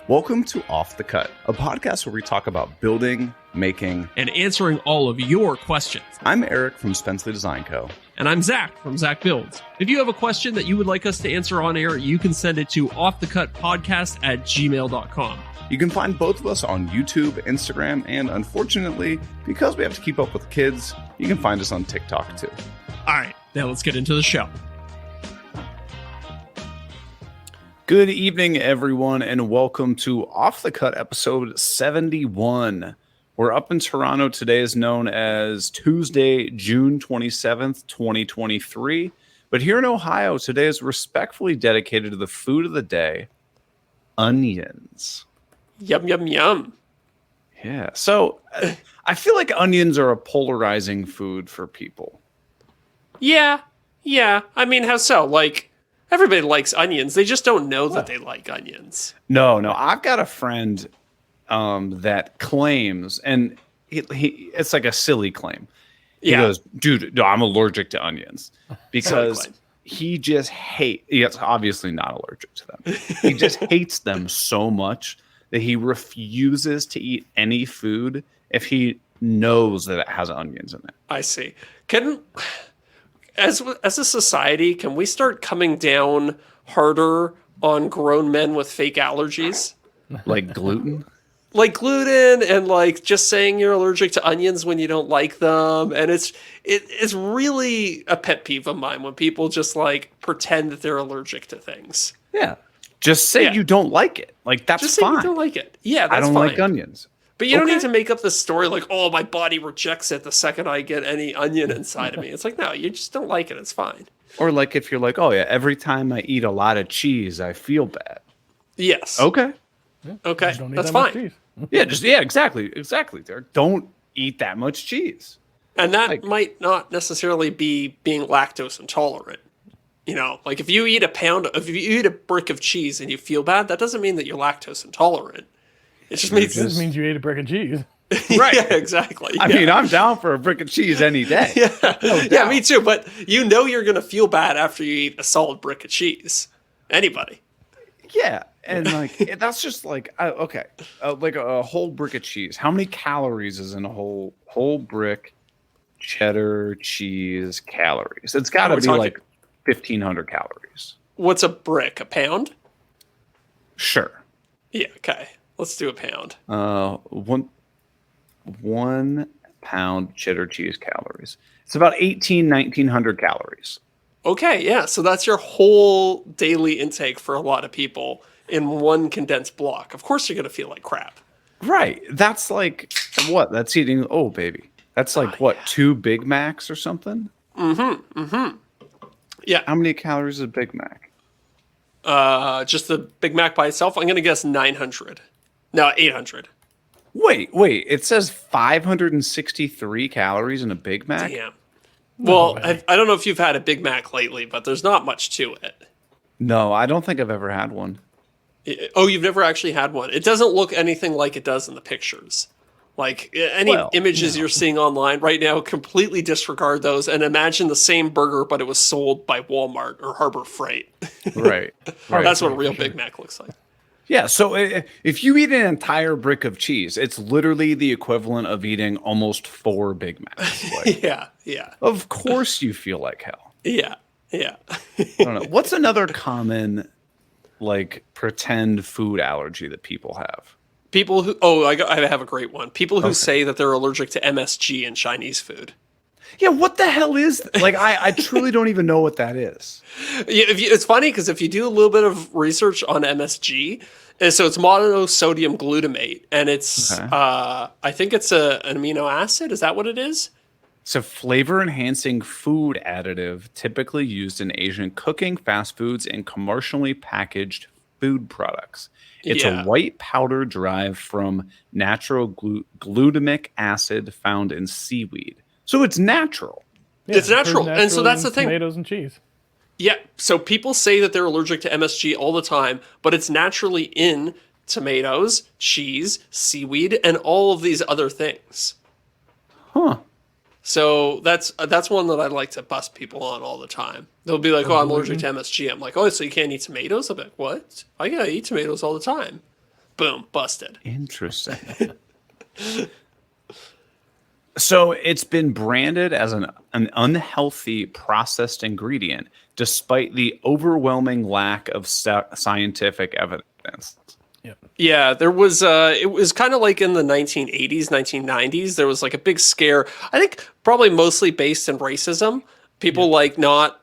Welcome to Off the Cut, a podcast where we talk about building, making, and answering all of your questions. I'm Eric from Spenceley Design Co. And I'm Zach from Zach Builds. If you have a question that you would like us to answer on air, you can send it to offthecutpodcast@gmail.com. You can find both of us on YouTube, Instagram, and unfortunately, because we have to keep up with kids, you can find us on TikTok too. All right, now let's get into the show. Good evening, everyone, and welcome to Off the Cut episode 71. We're up in Toronto. Today is known as Tuesday, June 27th, 2023. But here in Ohio, today is respectfully dedicated to the food of the day, onions. Yum, yum, yum. Yeah. So I feel like onions are a polarizing food for people. Yeah. I mean, how so? Like, everybody likes onions. They just don't know that they like onions. No. I've got a friend that claims, and he it's like a silly claim. He goes, dude, no, I'm allergic to onions because he just he's obviously not allergic to them. He just hates them so much that he refuses to eat any food if he knows that it has onions in it. I see. As a society, can we start coming down harder on grown men with fake allergies? Like gluten? Like gluten, and like just saying you're allergic to onions when you don't like them. And it's really a pet peeve of mine when people just like pretend that they're allergic to things. Yeah. Just say you don't like it. Like, that's just fine. Just say you don't like it. Yeah, that's I don't fine. like onions. But you don't need to make up this story like, oh, my body rejects it the second I get any onion inside of me. It's like, no, you just don't like it. It's fine. Or like if you're like, oh, yeah, every time I eat a lot of cheese, I feel bad. Yes. Okay. Okay. That's fine. Exactly. Derek. Don't eat that much cheese. And that might not necessarily be being lactose intolerant. You know, like if you eat if you eat a brick of cheese and you feel bad, that doesn't mean that you're lactose intolerant. It just means you ate a brick of cheese. Right. Yeah, exactly. I mean, I'm down for a brick of cheese any day. Yeah, me too. But you know you're going to feel bad after you eat a solid brick of cheese. Anybody. Yeah. And like, that's just like, okay. Like a whole brick of cheese. How many calories is in a whole brick cheddar cheese calories? It's got to be like 1,500 calories. What's a brick? A pound? Sure. Yeah, okay. Let's do a pound. 1 pound cheddar cheese calories. It's about 1,900 calories. Okay, yeah. So that's your whole daily intake for a lot of people in one condensed block. Of course you're going to feel like crap. Right. That's like, what? That's eating, that's like, 2 Big Macs or something? Mm-hmm. Yeah. How many calories is a Big Mac? Just the Big Mac by itself, I'm going to guess 900. No, 800. Wait. It says 563 calories in a Big Mac? Damn. Well, I don't know if you've had a Big Mac lately, but there's not much to it. No, I don't think I've ever had one. Oh, you've never actually had one? It doesn't look anything like it does in the pictures. Like, any images you're seeing online right now, completely disregard those and imagine the same burger, but it was sold by Walmart or Harbor Freight. Right. That's what a real Big Mac looks like. Yeah, so if you eat an entire brick of cheese, it's literally the equivalent of eating almost 4 Big Macs. Like, yeah. Of course you feel like hell. Yeah. I don't know. What's another common, like, pretend food allergy that people have? People who... I have a great one. People who say that they're allergic to MSG in Chinese food. Yeah, what the hell is that? Like, I truly don't even know what that is. Yeah, it's funny because if you do a little bit of research on MSG, so it's monosodium glutamate, and it's I think it's an amino acid. Is that what it is? It's a flavor-enhancing food additive typically used in Asian cooking, fast foods, and commercially packaged food products. It's a white powder derived from natural glutamic acid found in seaweed. So it's natural. Yeah, it's natural. And so that's the thing. Tomatoes and cheese. Yeah. So people say that they're allergic to MSG all the time, but it's naturally in tomatoes, cheese, seaweed, and all of these other things. Huh. So that's one that I like to bust people on all the time. They'll be like, "Oh, I'm allergic to MSG." I'm like, "Oh, so you can't eat tomatoes?" I'm like, "What? I gotta eat tomatoes all the time." Boom, busted. Interesting. So it's been branded as an unhealthy processed ingredient, despite the overwhelming lack of scientific evidence. Yeah, there was it was kind of like in the 1980s, 1990s, there was like a big scare. I think probably mostly based in racism. People like not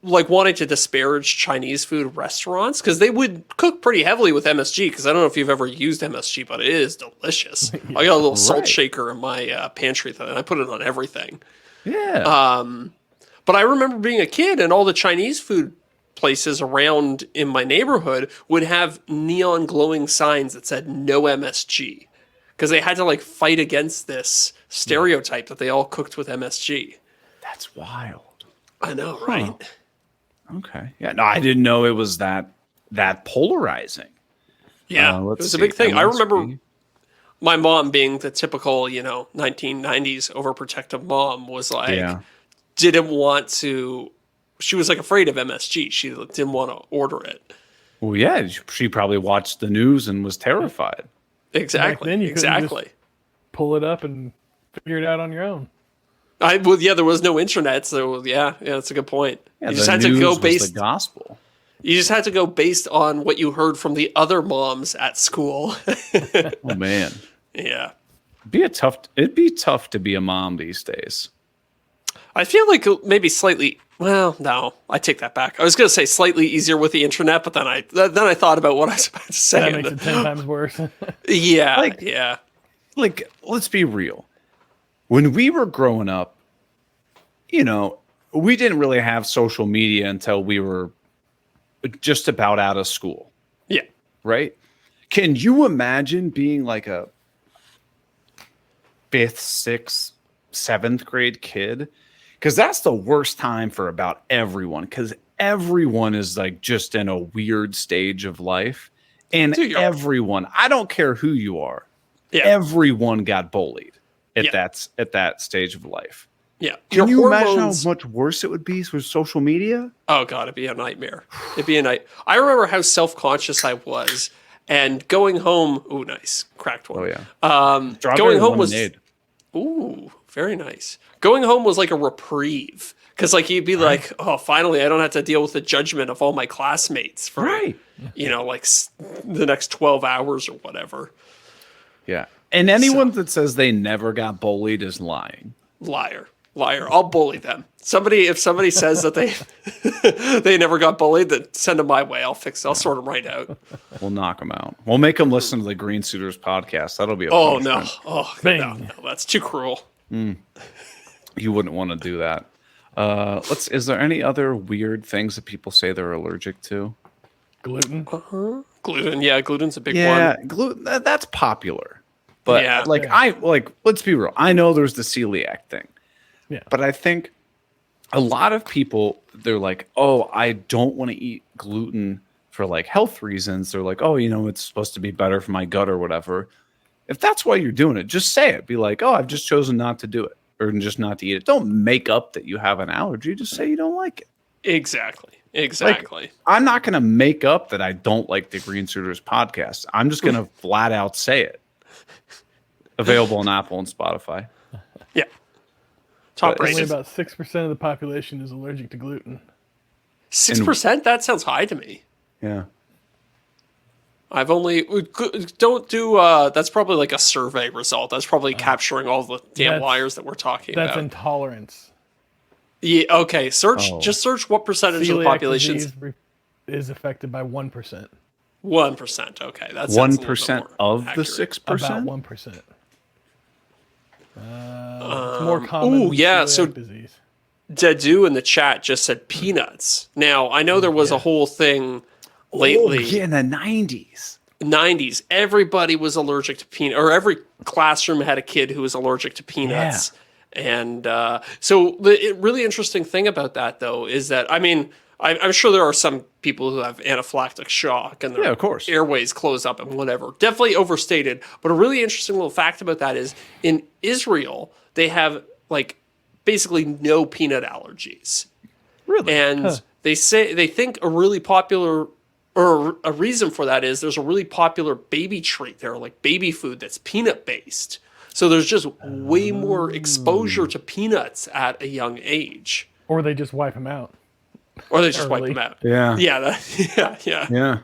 like wanting to disparage Chinese food restaurants because they would cook pretty heavily with MSG. Because I don't know if you've ever used MSG, but it is delicious. I got a little salt shaker in my pantry, and I put it on everything. Yeah. But I remember being a kid, and all the Chinese food places around in my neighborhood would have neon glowing signs that said no MSG because they had to like fight against this stereotype that they all cooked with MSG. That's wild. I know, right? Okay. Yeah. No, I didn't know it was that polarizing. Yeah, it was a big thing. MSG. I remember my mom being the typical, 1990s overprotective mom was like, didn't want to. She was like afraid of MSG. She didn't want to order it. Well, yeah, she probably watched the news and was terrified. Exactly. Then you exactly. Just pull it up and figure it out on your own. There was no internet, so yeah, that's a good point. Yeah, you just had to go based the gospel. You just had to go based on what you heard from the other moms at school. Oh man. Yeah. It'd be tough to be a mom these days. I feel like maybe slightly. Well, no, I take that back. I was going to say slightly easier with the internet, but then I thought about what I was about to say. That makes it 10 times worse. Yeah, Like, let's be real. When we were growing up, we didn't really have social media until we were just about out of school. Yeah. Right? Can you imagine being like a 5th, 6th, 7th grade kid? Because that's the worst time for about everyone. Because everyone is like just in a weird stage of life. And everyone, I don't care who you are, everyone got bullied at that stage of life. Yeah. Can you imagine how much worse it would be with social media? Oh, God, it'd be a nightmare. I remember how self-conscious I was. And going home, ooh, nice. Cracked one. Oh, yeah. Going home lemonade. Ooh, very nice. Going home was like a reprieve. Because like you'd be like, oh, finally, I don't have to deal with the judgment of all my classmates for, like the next 12 hours or whatever. Yeah. And anyone that says they never got bullied is lying. Liar. I'll bully them. If somebody says that they never got bullied, then send them my way. I'll sort them right out. We'll knock them out. We'll make them listen to the Green Suiters podcast. That'll be a no. No, that's too cruel. You wouldn't want to do that. Is there any other weird things that people say they're allergic to? Gluten. Gluten. Yeah, gluten's a big one. Yeah, gluten. That's popular. But let's be real. I know there's the celiac thing. Yeah. But I think a lot of people, they're like, oh, I don't want to eat gluten for like health reasons. They're like, oh, it's supposed to be better for my gut or whatever. If that's why you're doing it, just say it. Be like, oh, I've just chosen not to do it or just not to eat it. Don't make up that you have an allergy. Just say you don't like it. Exactly. Like, I'm not going to make up that I don't like the Green Suiters podcast. I'm just going to flat out say it. Available on Apple and Spotify. Yeah. Top rated. Only about 6% of the population is allergic to gluten. 6%? That sounds high to me. Yeah. That's probably like a survey result. That's probably capturing all the damn liars that we're talking about. That's intolerance. Yeah, okay. Just search what percentage of the population is affected by 1%. 1%, okay. That's 1% of accurate. The 6%? About 1%. It's more common than celiac disease. Dedu in the chat just said peanuts. Now, I know there was a whole thing lately. Oh, yeah, in the 90s. 90s. Everybody was allergic to peanuts, or every classroom had a kid who was allergic to peanuts. Yeah. And so the really interesting thing about that, though, is that, I'm sure there are some people who have anaphylactic shock and their of course. airways close up and whatever. Definitely overstated. But a really interesting little fact about that is in Israel, they have basically no peanut allergies. Really? And they think a really popular or a reason for that is there's a really popular baby treat there, like baby food that's peanut based. So there's just way more exposure to peanuts at a young age. Or they just wipe them out. Or they just wipe them out. Yeah. Yeah. Yeah. Yeah.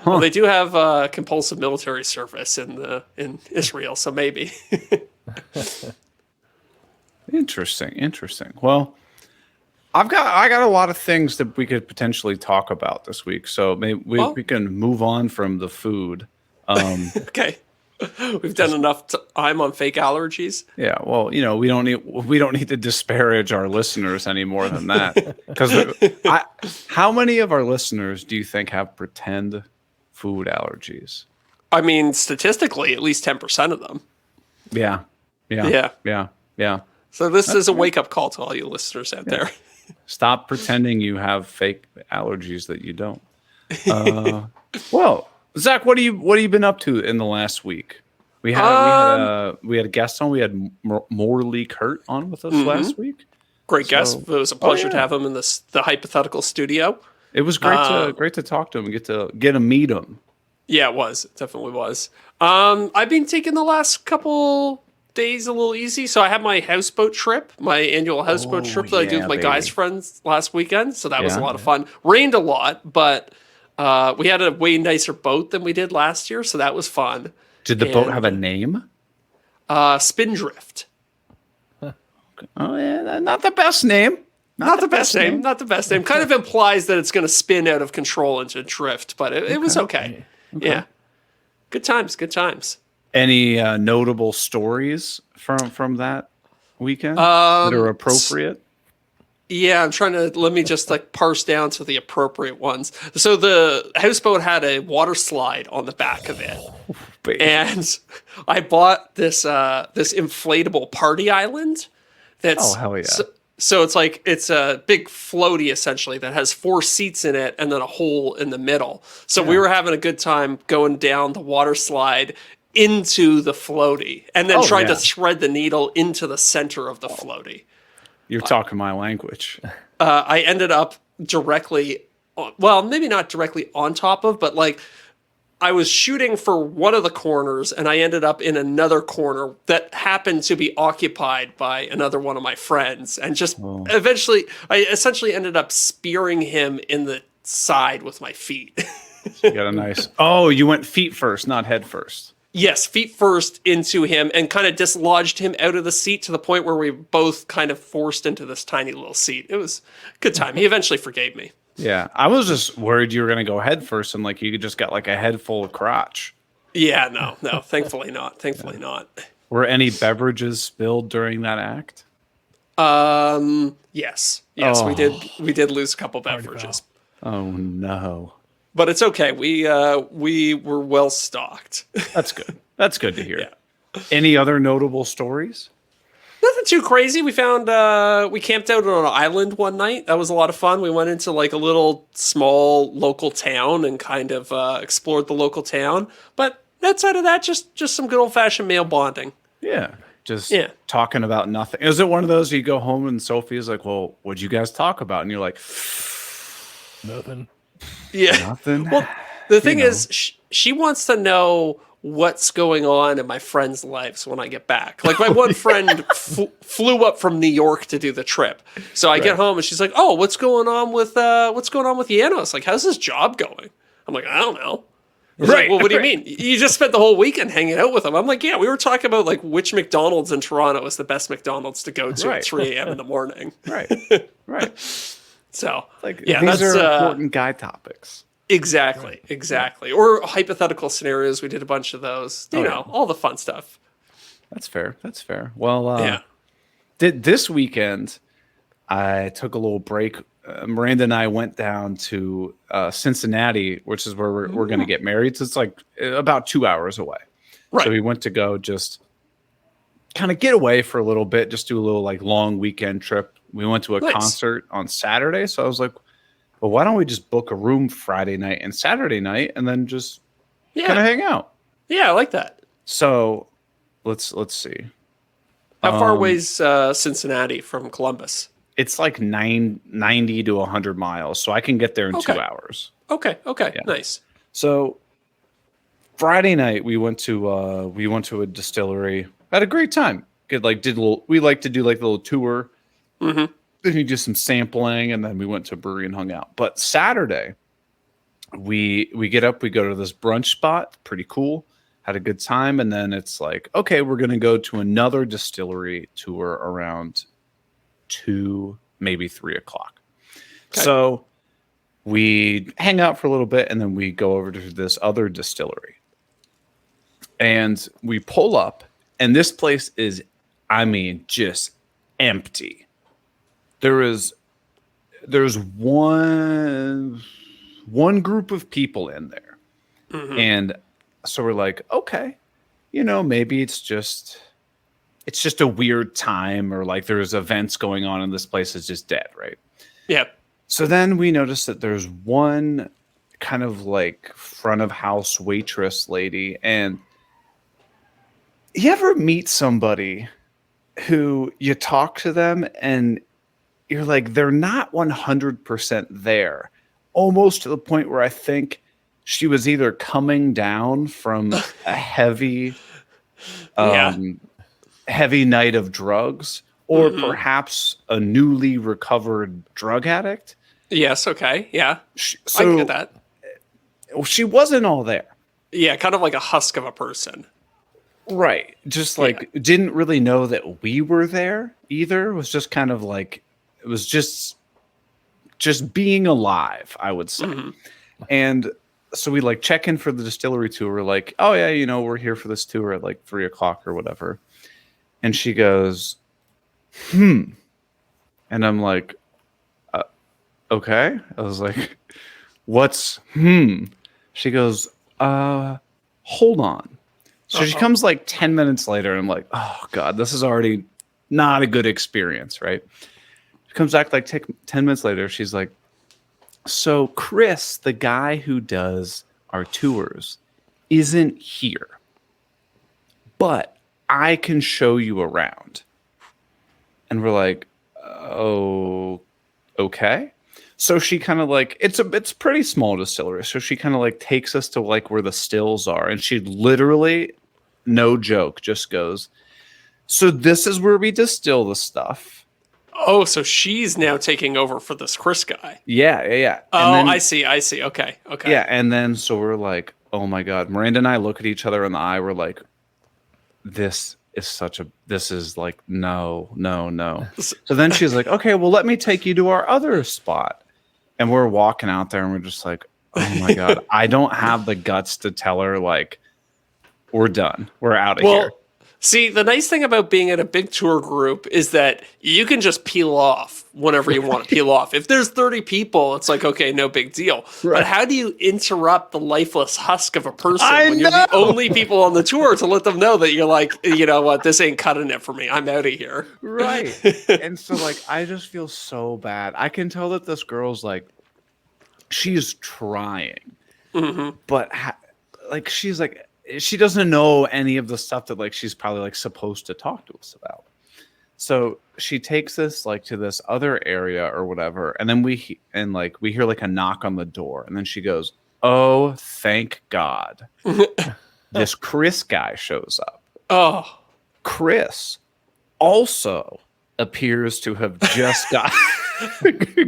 Well, they do have compulsive military service in Israel, so maybe. Interesting. Well, I got a lot of things that we could potentially talk about this week, so maybe we can move on from the food. Okay, we've done enough time on fake allergies. Yeah, well, we don't need to disparage our listeners any more than that. Because how many of our listeners do you think have pretend food allergies? I mean, statistically, at least 10% of them. Yeah. So this is a wake-up call to all you listeners out there. Stop pretending you have fake allergies that you don't. Well, Zach, what have you been up to in the last week? We had a guest on. We had Morley Kurt on with us last week. Great guest. It was a pleasure to have him in the hypothetical studio. It was great to talk to him and get to meet him. Yeah, it was. It definitely was. I've been taking the last couple days a little easy. So I had my houseboat trip, my annual houseboat trip that I do with my guys' friends last weekend. So that was a lot of fun. Rained a lot, but we had a way nicer boat than we did last year. So that was fun. Did the boat have a name? Spindrift. Oh, yeah, not the best name. Not the best name. Not the best name. Kind of implies that it's going to spin out of control into drift, but it was okay. Yeah. Good times. Any notable stories from that weekend that are appropriate? Yeah, I'm trying to, let me just parse down to the appropriate ones. So the houseboat had a water slide on the back of it. And I bought this inflatable party island. That's, hell yeah. So it's a big floaty essentially that has 4 seats in it and then a hole in the middle. So we were having a good time going down the water slide into the floaty and then trying to thread the needle into the center of the floaty. You're talking my language. I ended up directly, well, maybe not directly on top of, but I was shooting for one of the corners and I ended up in another corner that happened to be occupied by another one of my friends. And just eventually, I essentially ended up spearing him in the side with my feet. You got a nice, you went feet first, not head first. Yes, feet first into him and kind of dislodged him out of the seat to the point where we both kind of forced into this tiny little seat. It was a good time. He eventually forgave me. Yeah, I was just worried you were going to go head first and you just got a head full of crotch. Yeah, no, thankfully not. Thankfully not. Were any beverages spilled during that act? Yes, we did lose a couple beverages. Oh no. But it's okay. We were well stocked. That's good. That's good to hear. Yeah. Any other notable stories? Nothing too crazy. We found we camped out on an island one night. That was a lot of fun. We went into a little small local town and kind of explored the local town. But outside of that, just some good old fashioned male bonding. Yeah. Just talking about nothing. Is it one of those you go home and Sophie's like, "Well, what'd you guys talk about?" And you're like, "Nothing." Yeah. Nothing. Well, the thing is, she wants to know what's going on in my friends' lives when I get back. My one friend flew up from New York to do the trip. So I get home and she's like, "Oh, what's going on with Janos? How's his job going?" I'm like, "I don't know." Well, what do you mean? You just spent the whole weekend hanging out with him. I'm like, "Yeah, we were talking about which McDonald's in Toronto is the best McDonald's to go to at 3 a.m. in the morning." Right. So, these are important guy topics. Exactly. Or hypothetical scenarios. We did a bunch of those. You know, all the fun stuff. That's fair. Well, this weekend, I took a little break. Miranda and I went down to Cincinnati, which is where we're going to get married. So it's about 2 hours away. Right. So we went to go just kind of get away for a little bit, just do a little long weekend trip. We went to a concert on Saturday. So I was like, well, why don't we just book a room Friday night and Saturday night and then just kind of hang out? Yeah, I like that. So let's see. How far away is Cincinnati from Columbus? It's 90 to 100 miles. So I can get there in 2 hours. Okay. Yeah. Nice. So Friday night we went to a distillery. Had a great time. Good, like we like to do like a little tour. Mm-hmm. Then we did some sampling, and then we went to a brewery and hung out. But Saturday, we get up, we go to this brunch spot, pretty cool. Had a good time, and then it's like, okay, we're gonna go to another distillery tour around 2, maybe 3 o'clock. Okay. So we hang out for a little bit, and then we go over to this other distillery. And we pull up, and this place is, I mean, just empty. There's one group of people in there. Mm-hmm. And so we're like, okay, maybe it's just a weird time, or like there's events going on and this place is just dead, right? Yeah. So then we notice that there's one kind of like front of house waitress lady. And you ever meet somebody who you talk to them and you're like, they're not 100% there, almost to the point where I think she was either coming down from a heavy night of drugs, or perhaps a newly recovered drug addict. Yes. Okay. Yeah. So I can get that. She wasn't all there. Yeah. Kind of like a husk of a person. Right. Just like didn't really know that we were there either. It was just kind of like, it was just being alive, I would say. Mm-hmm. And so we like check in for the distillery tour. We're like, oh yeah, we're here for this tour at like 3 o'clock or whatever. And she goes, and I'm like, okay. I was like, what's She goes, hold on. So she comes like 10 minutes later, and I'm like, oh God, this is already not a good experience, right? She comes back like 10 minutes later. She's like, so Chris, the guy who does our tours, isn't here, but I can show you around. And we're like, oh, okay. So she kind of like, it's pretty small distillery. So she kind of like takes us to like where the stills are. And she literally, no joke, just goes, so this is where we distill the stuff. Oh, so she's now taking over for this Chris guy. Yeah. Oh, then, I see. Okay. Yeah, and then so we're like, oh my God. Miranda and I look at each other in the eye. We're like, this is like, no. So then she's like, okay, well, let me take you to our other spot. And we're walking out there, and we're just like, oh my God, I don't have the guts to tell her, like, we're done. We're out of here. See, the nice thing about being in a big tour group is that you can just peel off whenever you want to peel off. If there's 30 people, it's like, okay, no big deal. Right. But how do you interrupt the lifeless husk of a person when you're the only people on the tour to let them know that you're like, you know what, this ain't cutting it for me. I'm out of here. Right. And so, like, I just feel so bad. I can tell that this girl's like, she's trying. Mm-hmm. But, like, she's like, she doesn't know any of the stuff that like she's probably like supposed to talk to us about. So she takes us like to this other area or whatever, and then we hear like a knock on the door, and then she goes, "Oh, thank God!" This Chris guy shows up. Oh, Chris also appears to have just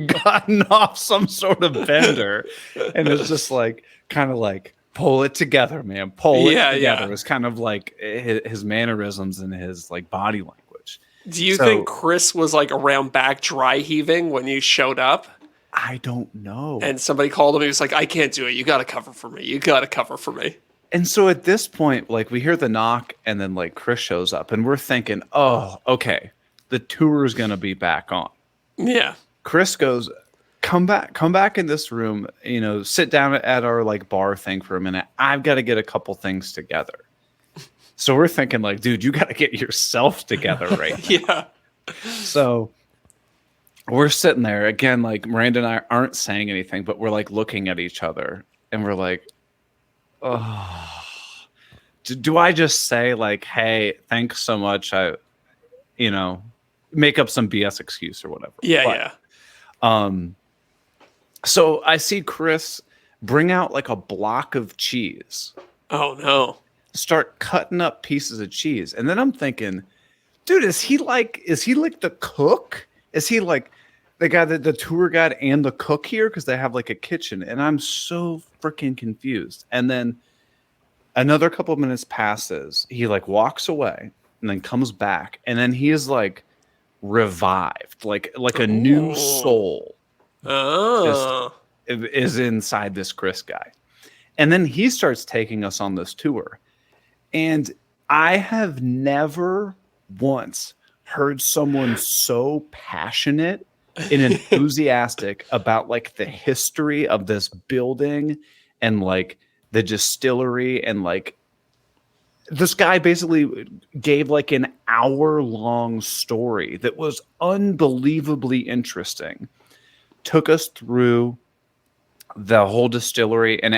gotten off some sort of bender, and it's just like kind of like, pull it together, man. Pull it together. Yeah. It's kind of like his mannerisms and his like body language. Do you think Chris was like around back dry heaving when you showed up? I don't know. And somebody called him. He was like, I can't do it. You got to cover for me. And so at this point, like we hear the knock, and then like Chris shows up, and we're thinking, oh, okay, the tour is going to be back on. Yeah. Chris goes, come back in this room, sit down at our like bar thing for a minute. I've got to get a couple things together. So we're thinking like, dude, you got to get yourself together right now. Yeah. So we're sitting there again, like Miranda and I aren't saying anything, but we're like looking at each other, and we're like, oh, do I just say like, hey, thanks so much. Make up some BS excuse or whatever. Yeah. So I see Chris bring out like a block of cheese, Oh no. start cutting up pieces of cheese. And then I'm thinking, dude, is he like the cook? Is he like the guy that the tour guide and the cook here? Because they have like a kitchen. And I'm so freaking confused. And then another couple of minutes passes. He like walks away and then comes back. And then he is like revived, like a new soul. Oh. Is inside this Chris guy. And then he starts taking us on this tour. And I have never once heard someone so passionate and enthusiastic about like the history of this building and like the distillery. And like this guy basically gave like an hour-long story that was unbelievably interesting. Took us through the whole distillery, and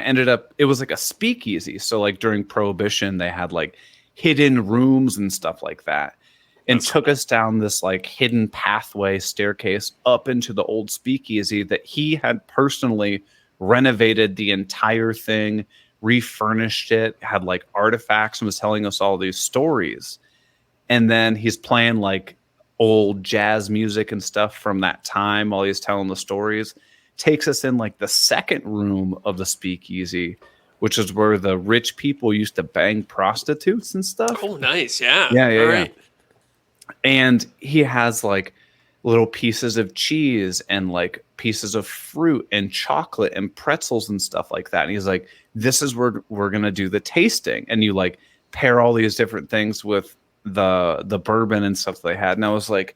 it was like a speakeasy. So like during Prohibition, they had like hidden rooms and stuff like that, and took us down this like hidden pathway staircase up into the old speakeasy that he had personally renovated the entire thing, refurnished it, had like artifacts, and was telling us all these stories. And then he's playing like old jazz music and stuff from that time while he's telling the stories. Takes us in like the second room of the speakeasy, which is where the rich people used to bang prostitutes and stuff. Oh, nice. Yeah. Yeah. Right. And he has like little pieces of cheese and like pieces of fruit and chocolate and pretzels and stuff like that. And he's like, this is where we're going to do the tasting. And you like pair all these different things with the bourbon and stuff they had. And I was like,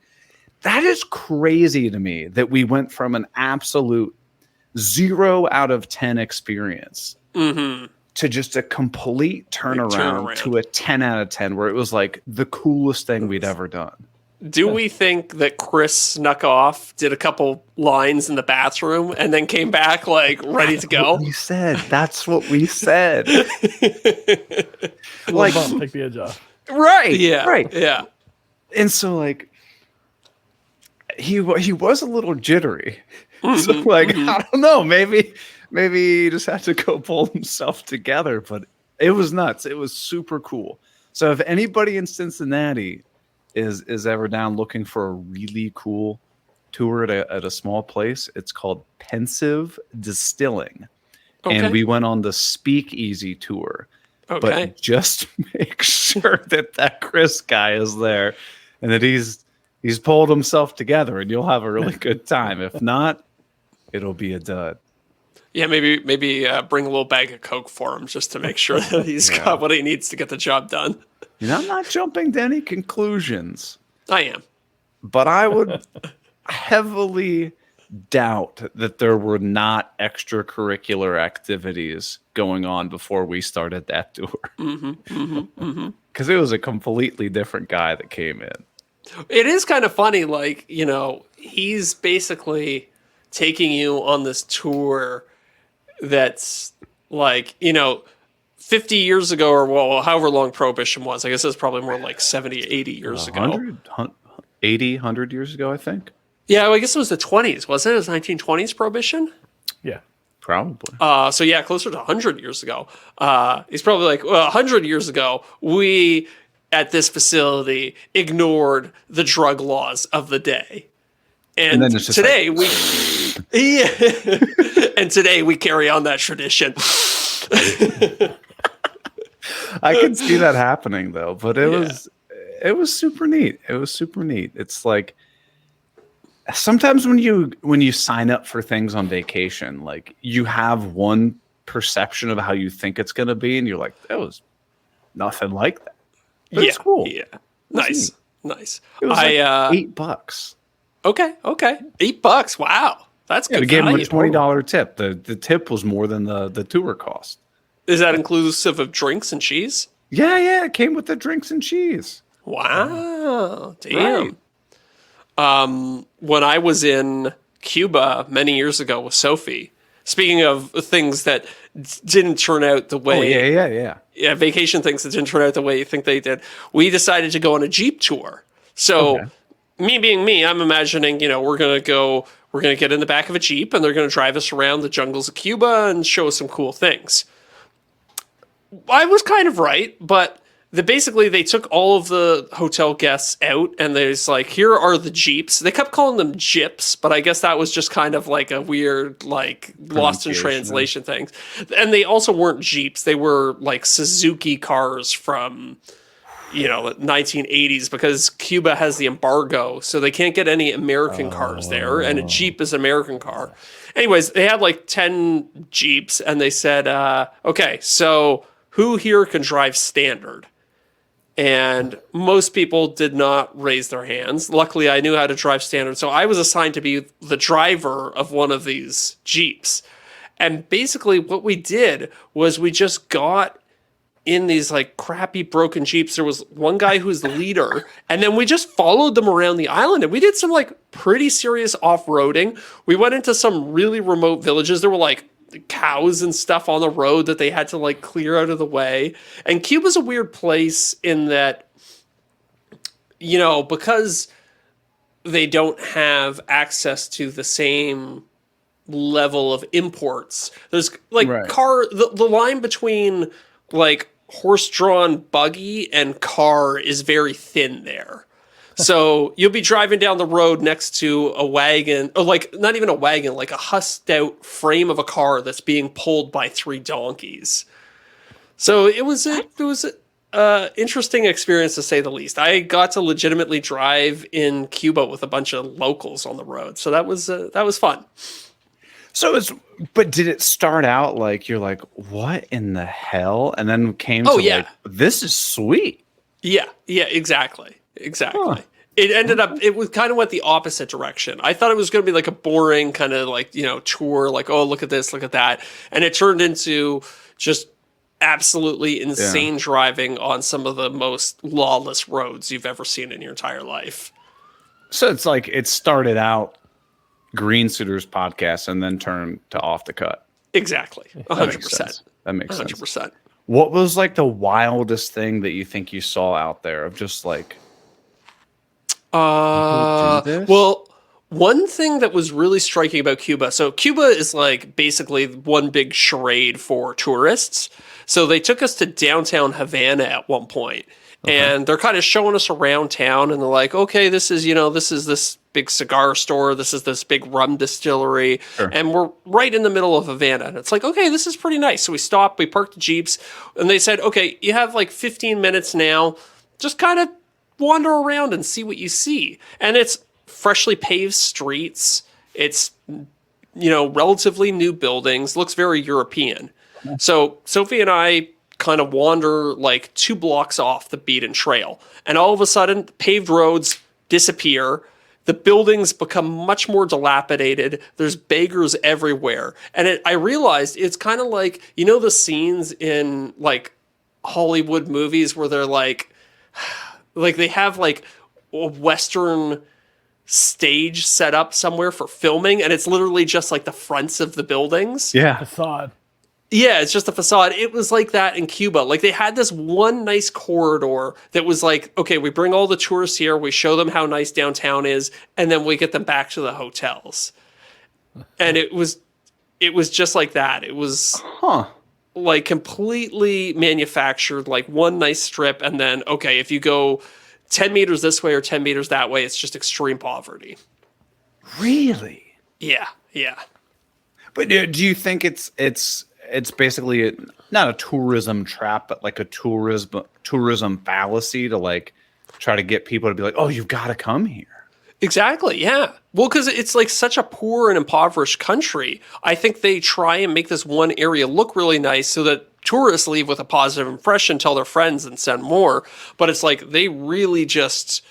that is crazy to me that we went from an absolute 0 out of 10 experience to just a complete turnaround to a 10 out of 10, where it was like the coolest thing we'd ever done. Do we think that Chris snuck off, did a couple lines in the bathroom, and then came back like ready to go? That's what we said. Like, take the edge off. Right. Yeah. Right. Yeah. And so like he was a little jittery. So like I don't know, maybe he just had to go pull himself together, but it was nuts. It was super cool. So if anybody in Cincinnati is ever down looking for a really cool tour at a small place, it's called Pensive Distilling. Okay. And we went on the Speakeasy tour. Okay. But just make sure that Chris guy is there and that he's pulled himself together, and you'll have a really good time. If not, it'll be a dud. Yeah, maybe bring a little bag of Coke for him just to make sure that he's got what he needs to get the job done. You know, I'm not jumping to any conclusions. I am. But I would heavily doubt that there were not extracurricular activities going on before we started that tour. Because it was a completely different guy that came in. It is kind of funny, like, you know, he's basically taking you on this tour that's like, you know, 50 years ago, or well, however long Prohibition was. I guess it's probably more like 70, 80 years ago. 100 years ago, I think. Yeah, well, I guess it was the 20s, wasn't it? It was 1920s Prohibition? Yeah. Probably. So yeah, closer to 100 years ago. He's probably like, well, 100 years ago, we at this facility ignored the drug laws of the day. And then today and today we carry on that tradition. I can see that happening though, but it was super neat. It was super neat. It's like sometimes when you sign up for things on vacation, like you have one perception of how you think it's going to be, and you're like, that was nothing like that. But it's cool. Yeah. Nice. It was like $8. Okay. $8. Wow. That's good. We gave him a $20 tip. The tip was more than the tour cost. Is that inclusive of drinks and cheese? Yeah. It came with the drinks and cheese. Wow. Damn. Right. When I was in Cuba many years ago with Sophie, speaking of things that didn't turn out the way... Yeah, vacation things that didn't turn out the way you think they did. We decided to go on a Jeep tour. So, me being me, I'm imagining, we're we're going to get in the back of a Jeep and they're going to drive us around the jungles of Cuba and show us some cool things. I was kind of right, but basically they took all of the hotel guests out and there's like, here are the Jeeps. They kept calling them Jips, but I guess that was just kind of like a weird, like lost in translation thing. And they also weren't Jeeps. They were like Suzuki cars from, you know, 1980s, because Cuba has the embargo. So they can't get any American cars there. And a Jeep is an American car. Anyways, they had like 10 Jeeps and they said, okay, so who here can drive standard? And most people did not raise their hands. Luckily, I knew how to drive standard. So I was assigned to be the driver of one of these Jeeps. And basically what we did was we just got in these like crappy broken Jeeps. There was one guy who was the leader. And then we just followed them around the island. And we did some like pretty serious off-roading. We went into some really remote villages. There were like cows and stuff on the road that they had to like clear out of the way. And Cuba's a weird place in that, you know, because they don't have access to the same level of imports. There's like the line between like horse-drawn buggy and car is very thin there. So you'll be driving down the road next to a wagon, or like not even a wagon, like a husked out frame of a car that's being pulled by 3 donkeys. So it was a interesting experience to say the least. I got to legitimately drive in Cuba with a bunch of locals on the road, so that was fun. So but did it start out like you're like, what in the hell? And then came to like, this is sweet. Yeah, exactly. Huh. It ended up, it was kind of went the opposite direction. I thought it was going to be like a boring kind of like, you know, tour, like, oh, look at this, look at that. And it turned into just absolutely insane driving on some of the most lawless roads you've ever seen in your entire life. So it's like it started out Green Suiters podcast and then turned to Off the Cut. Exactly. 100%. That makes sense. 100%. What was like the wildest thing that you think you saw out there of just like, well, one thing that was really striking about Cuba, so Cuba is like basically one big charade for tourists. So they took us to downtown Havana at one point, and they're kind of showing us around town, and they're like, okay, this is this big cigar store, this is this big rum distillery, and we're right in the middle of Havana. And it's like, okay, this is pretty nice. So we stopped, we parked the Jeeps, and they said, okay, you have like 15 minutes now, just kind of wander around and see what you see. And it's freshly paved streets. It's, you know, relatively new buildings. Looks very European. So Sophie and I kind of wander like 2 blocks off the beaten trail. And all of a sudden, paved roads disappear. The buildings become much more dilapidated. There's beggars everywhere. And I realized it's kind of like, you know, the scenes in like Hollywood movies where they're like they have like a Western stage set up somewhere for filming, and it's literally just like the fronts of the buildings. Yeah. Facade. Yeah, it's just a facade. It was like that in Cuba. Like they had this one nice corridor that was like, okay, we bring all the tourists here, we show them how nice downtown is, and then we get them back to the hotels. And it was just like that. It was like completely manufactured, like one nice strip, and then, okay, if you go 10 meters this way or 10 meters that way, it's just extreme poverty. Really? Yeah. But do you think it's basically not a tourism trap, but like a tourism fallacy to like try to get people to be like, oh, you've got to come here? Exactly, yeah. Well, because it's like such a poor and impoverished country, I think they try and make this one area look really nice so that tourists leave with a positive impression, tell their friends, and send more. But it's like they really just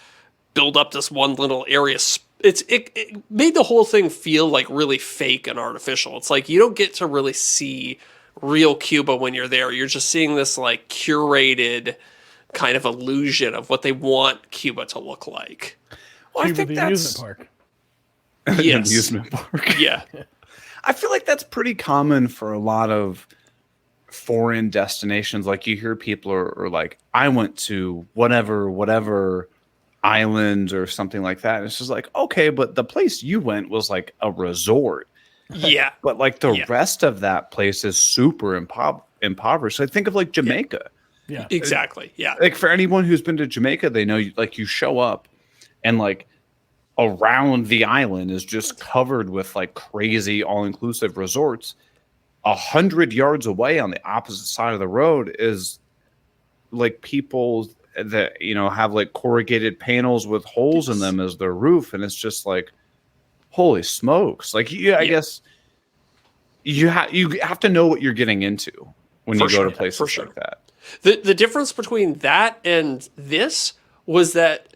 build up this one little area. It made the whole thing feel like really fake and artificial. It's like you don't get to really see real Cuba when you're there. You're just seeing this like curated kind of illusion of what they want Cuba to look like. Well, Cuba, I think the amusement park. Yes. Amusement park. Yeah. I feel like that's pretty common for a lot of foreign destinations. Like you hear people are like, I went to whatever island or something like that. And it's just like, okay, but the place you went was like a resort. Yeah. But like the rest of that place is super impoverished. So I think of like Jamaica. Yeah. Exactly. Yeah. Like for anyone who's been to Jamaica, they know like you show up and like around the island is just covered with like crazy all-inclusive resorts. 100 yards away on the opposite side of the road is like people that, you know, have like corrugated panels with holes in them as their roof. And it's just like, holy smokes. Like, I guess you have to know what you're getting into when you go to places like that. The difference between that and this was that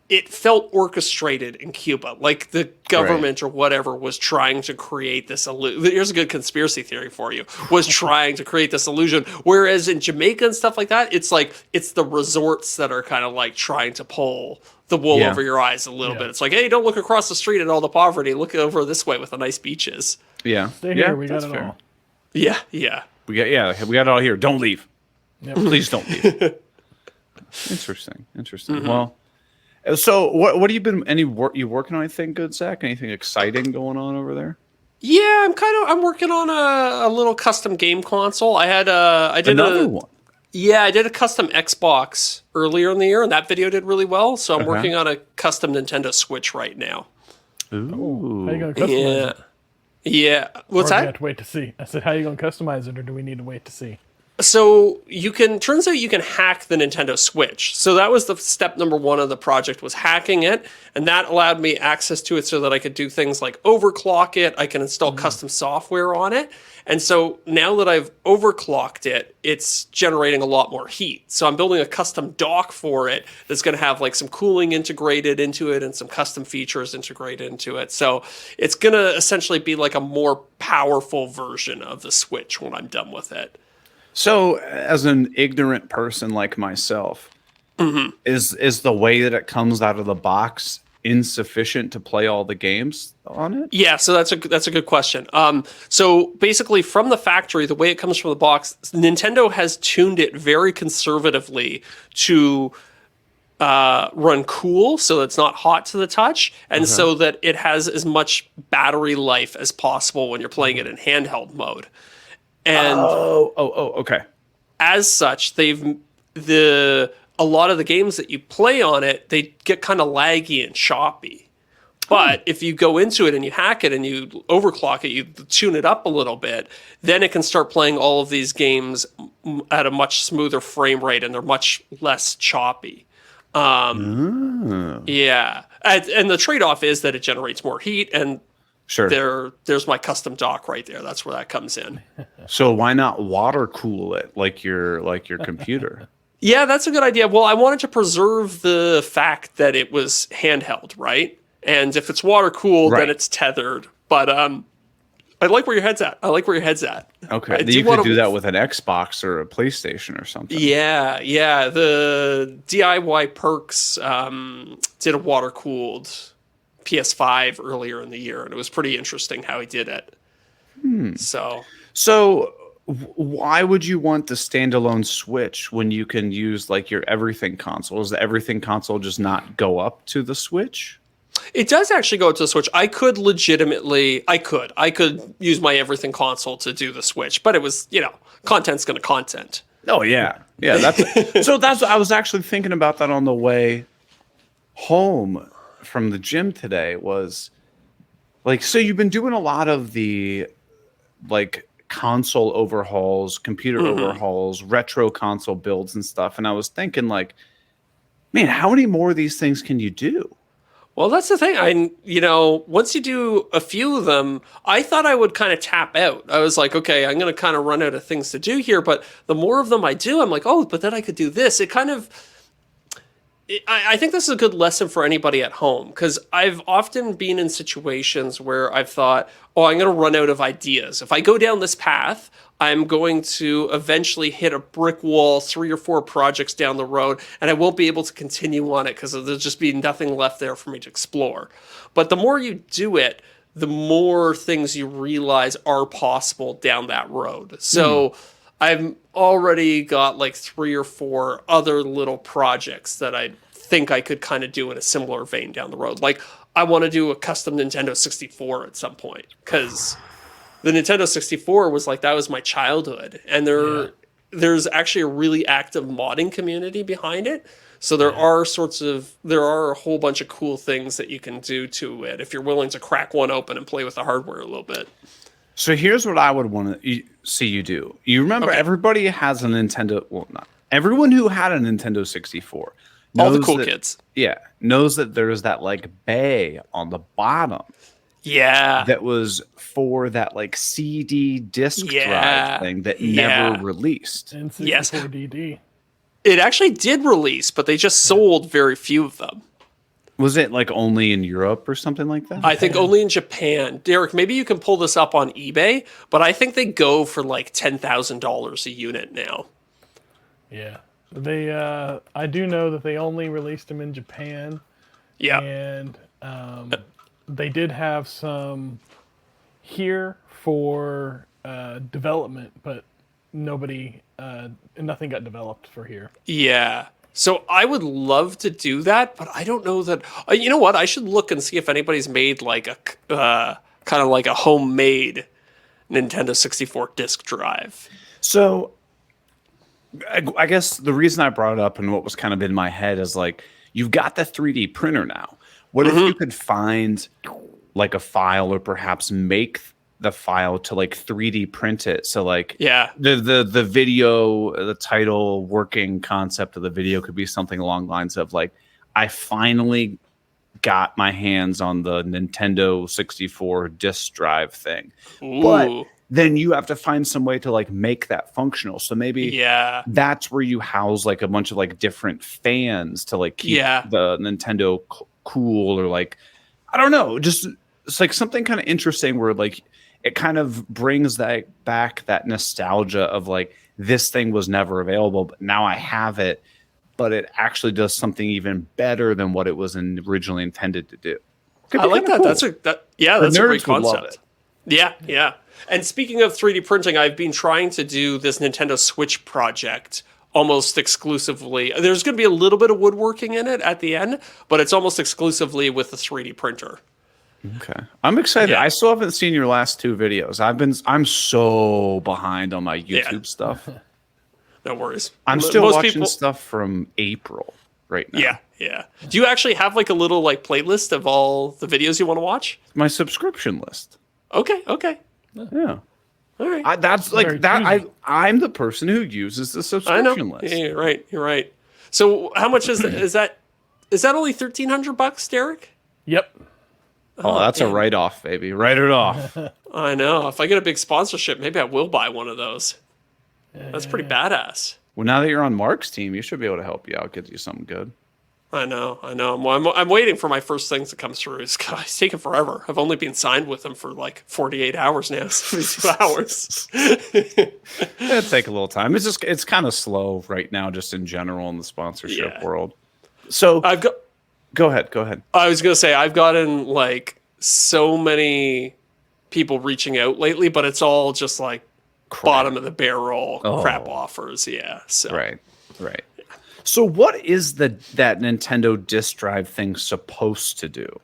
it felt orchestrated in Cuba, like the government or whatever was trying to create this illusion. Here's a good conspiracy theory for you, was trying to create this illusion. Whereas in Jamaica and stuff like that, it's like, it's the resorts that are kind of like trying to pull the wool over your eyes a little bit. It's like, hey, don't look across the street at all the poverty. Look over this way with the nice beaches. Yeah. Stay here. We got it all. Yeah. Yeah. We got it all here. Don't leave. Yep. Please don't leave. Interesting. Well, so what have you been you working on anything good, Zach? Anything exciting going on over there? Yeah, I'm working on a little custom game console. I did another one. Yeah, I did a custom Xbox earlier in the year, and that video did really well. So I'm working on a custom Nintendo Switch right now. Ooh. How you gonna customize it? Yeah. What's Or do that? we have to wait to see? I said, how you gonna customize it, or do we need to wait to see? So turns out you can hack the Nintendo Switch. So that was the step number one of the project, was hacking it. And that allowed me access to it so that I could do things like overclock it. I can install custom software on it. And so now that I've overclocked it, it's generating a lot more heat. So I'm building a custom dock for it that's going to have like some cooling integrated into it and some custom features integrated into it. So it's going to essentially be like a more powerful version of the Switch when I'm done with it. So, as an ignorant person like myself, is the way that it comes out of the box insufficient to play all the games on it? Yeah, so that's a good question. So basically, from the factory, the way it comes from the box, Nintendo has tuned it very conservatively to run cool, so it's not hot to the touch, and so that it has as much battery life as possible when you're playing it in handheld mode. And okay. As such, a lot of the games that you play on it, they get kind of laggy and choppy. But if you go into it and you hack it and you overclock it, you tune it up a little bit, then it can start playing all of these games at a much smoother frame rate, and they're much less choppy. Yeah. And the trade-off is that it generates more heat, and there's my custom dock right there. That's where that comes in. So why not water cool it like your computer? Yeah, that's a good idea. Well, I wanted to preserve the fact that it was handheld, right? And if it's water cooled, then it's tethered. But I like where your head's at. Okay, you could do that with an Xbox or a PlayStation or something. Yeah. The DIY Perks did a water cooled PS5 earlier in the year, and it was pretty interesting how he did it. So why would you want the standalone Switch when you can use like your everything console? Does the everything console just not go up to the Switch? It does actually go to the Switch. I could use my everything console to do the Switch, but it was, content's going to content. Oh yeah. I was actually thinking about that on the way home from the gym today. Was like, so you've been doing a lot of the like console overhauls, computer overhauls, retro console builds and stuff, and I was thinking like, man, how many more of these things can you do? Well, that's the thing. Once you do a few of them, I thought I would kind of tap out. I was like, okay, I'm going to kind of run out of things to do here. But the more of them I do, I'm like, oh, but then I could do this. I think this is a good lesson for anybody at home, because I've often been in situations where I've thought, oh, I'm going to run out of ideas. If I go down this path, I'm going to eventually hit a brick wall 3 or 4 projects down the road, and I won't be able to continue on it because there'll just be nothing left there for me to explore. But the more you do it, the more things you realize are possible down that road. So I've already got like 3 or 4 other little projects that I think I could kind of do in a similar vein down the road. Like, I want to do a custom Nintendo 64 at some point, because the Nintendo 64 was like, that was my childhood. And there's actually a really active modding community behind it. So there are a whole bunch of cool things that you can do to it if you're willing to crack one open and play with the hardware a little bit. So here's what I would want to see you do. You remember everybody has a Nintendo, well, not everyone who had a Nintendo 64. All the cool kids. Yeah, knows that there's that like bay on the bottom. Yeah. That was for that like CD disc drive thing that never released. N64DD. It actually did release, but they just sold very few of them. Was it like only in Europe or something like that? I think only in Japan. Derek, maybe you can pull this up on eBay, but I think they go for like $10,000 a unit now. Yeah. They I do know that they only released them in Japan. Yeah. And they did have some here for development, but nothing got developed for here. Yeah. So I would love to do that, but I don't know that. You know what? I should look and see if anybody's made like a kind of like a homemade Nintendo 64 disc drive. So I guess the reason I brought it up and what was kind of in my head is like, you've got the 3D printer now. What if you could find like a file or perhaps make the file to like 3D print it? So like the video, the title, working concept of the video could be something along the lines of like, I finally got my hands on the Nintendo 64 disc drive thing. Ooh. But then you have to find some way to like make that functional. So maybe that's where you house like a bunch of like different fans to like keep the Nintendo cool, or like, I don't know, just it's like something kind of interesting where like it kind of brings that back, that nostalgia of like, this thing was never available, but now I have it, but it actually does something even better than what it was originally intended to do. I like that. Cool. That's a great concept. Yeah. And speaking of 3D printing, I've been trying to do this Nintendo Switch project almost exclusively. There's going to be a little bit of woodworking in it at the end, but it's almost exclusively with the 3D printer. Okay. I'm excited. I still haven't seen your last two videos. I'm so behind on my YouTube stuff. No worries. I'm still watching stuff from April right now. Yeah. Do you actually have like a little like playlist of all the videos you want to watch? My subscription list. Okay. Yeah. All right. I'm the person who uses the subscription list. Yeah, you're right. So how much is that? Is that only $1,300, Derek? Yep. Oh, that's a write-off, baby. Write it off. I know. If I get a big sponsorship, maybe I will buy one of those. That's pretty badass. Well, now that you're on Mark's team, you should be able to help you out, get you something good. I know. I'm waiting for my first things to come through. It's taking forever. I've only been signed with them for like 48 hours now, 72 hours. It'll take a little time. It's kind of slow right now, just in general in the sponsorship world. So Go ahead. I was gonna say I've gotten like so many people reaching out lately, but it's all just like bottom of the barrel crap offers. Yeah. So right. So what is that Nintendo disc drive thing supposed to do?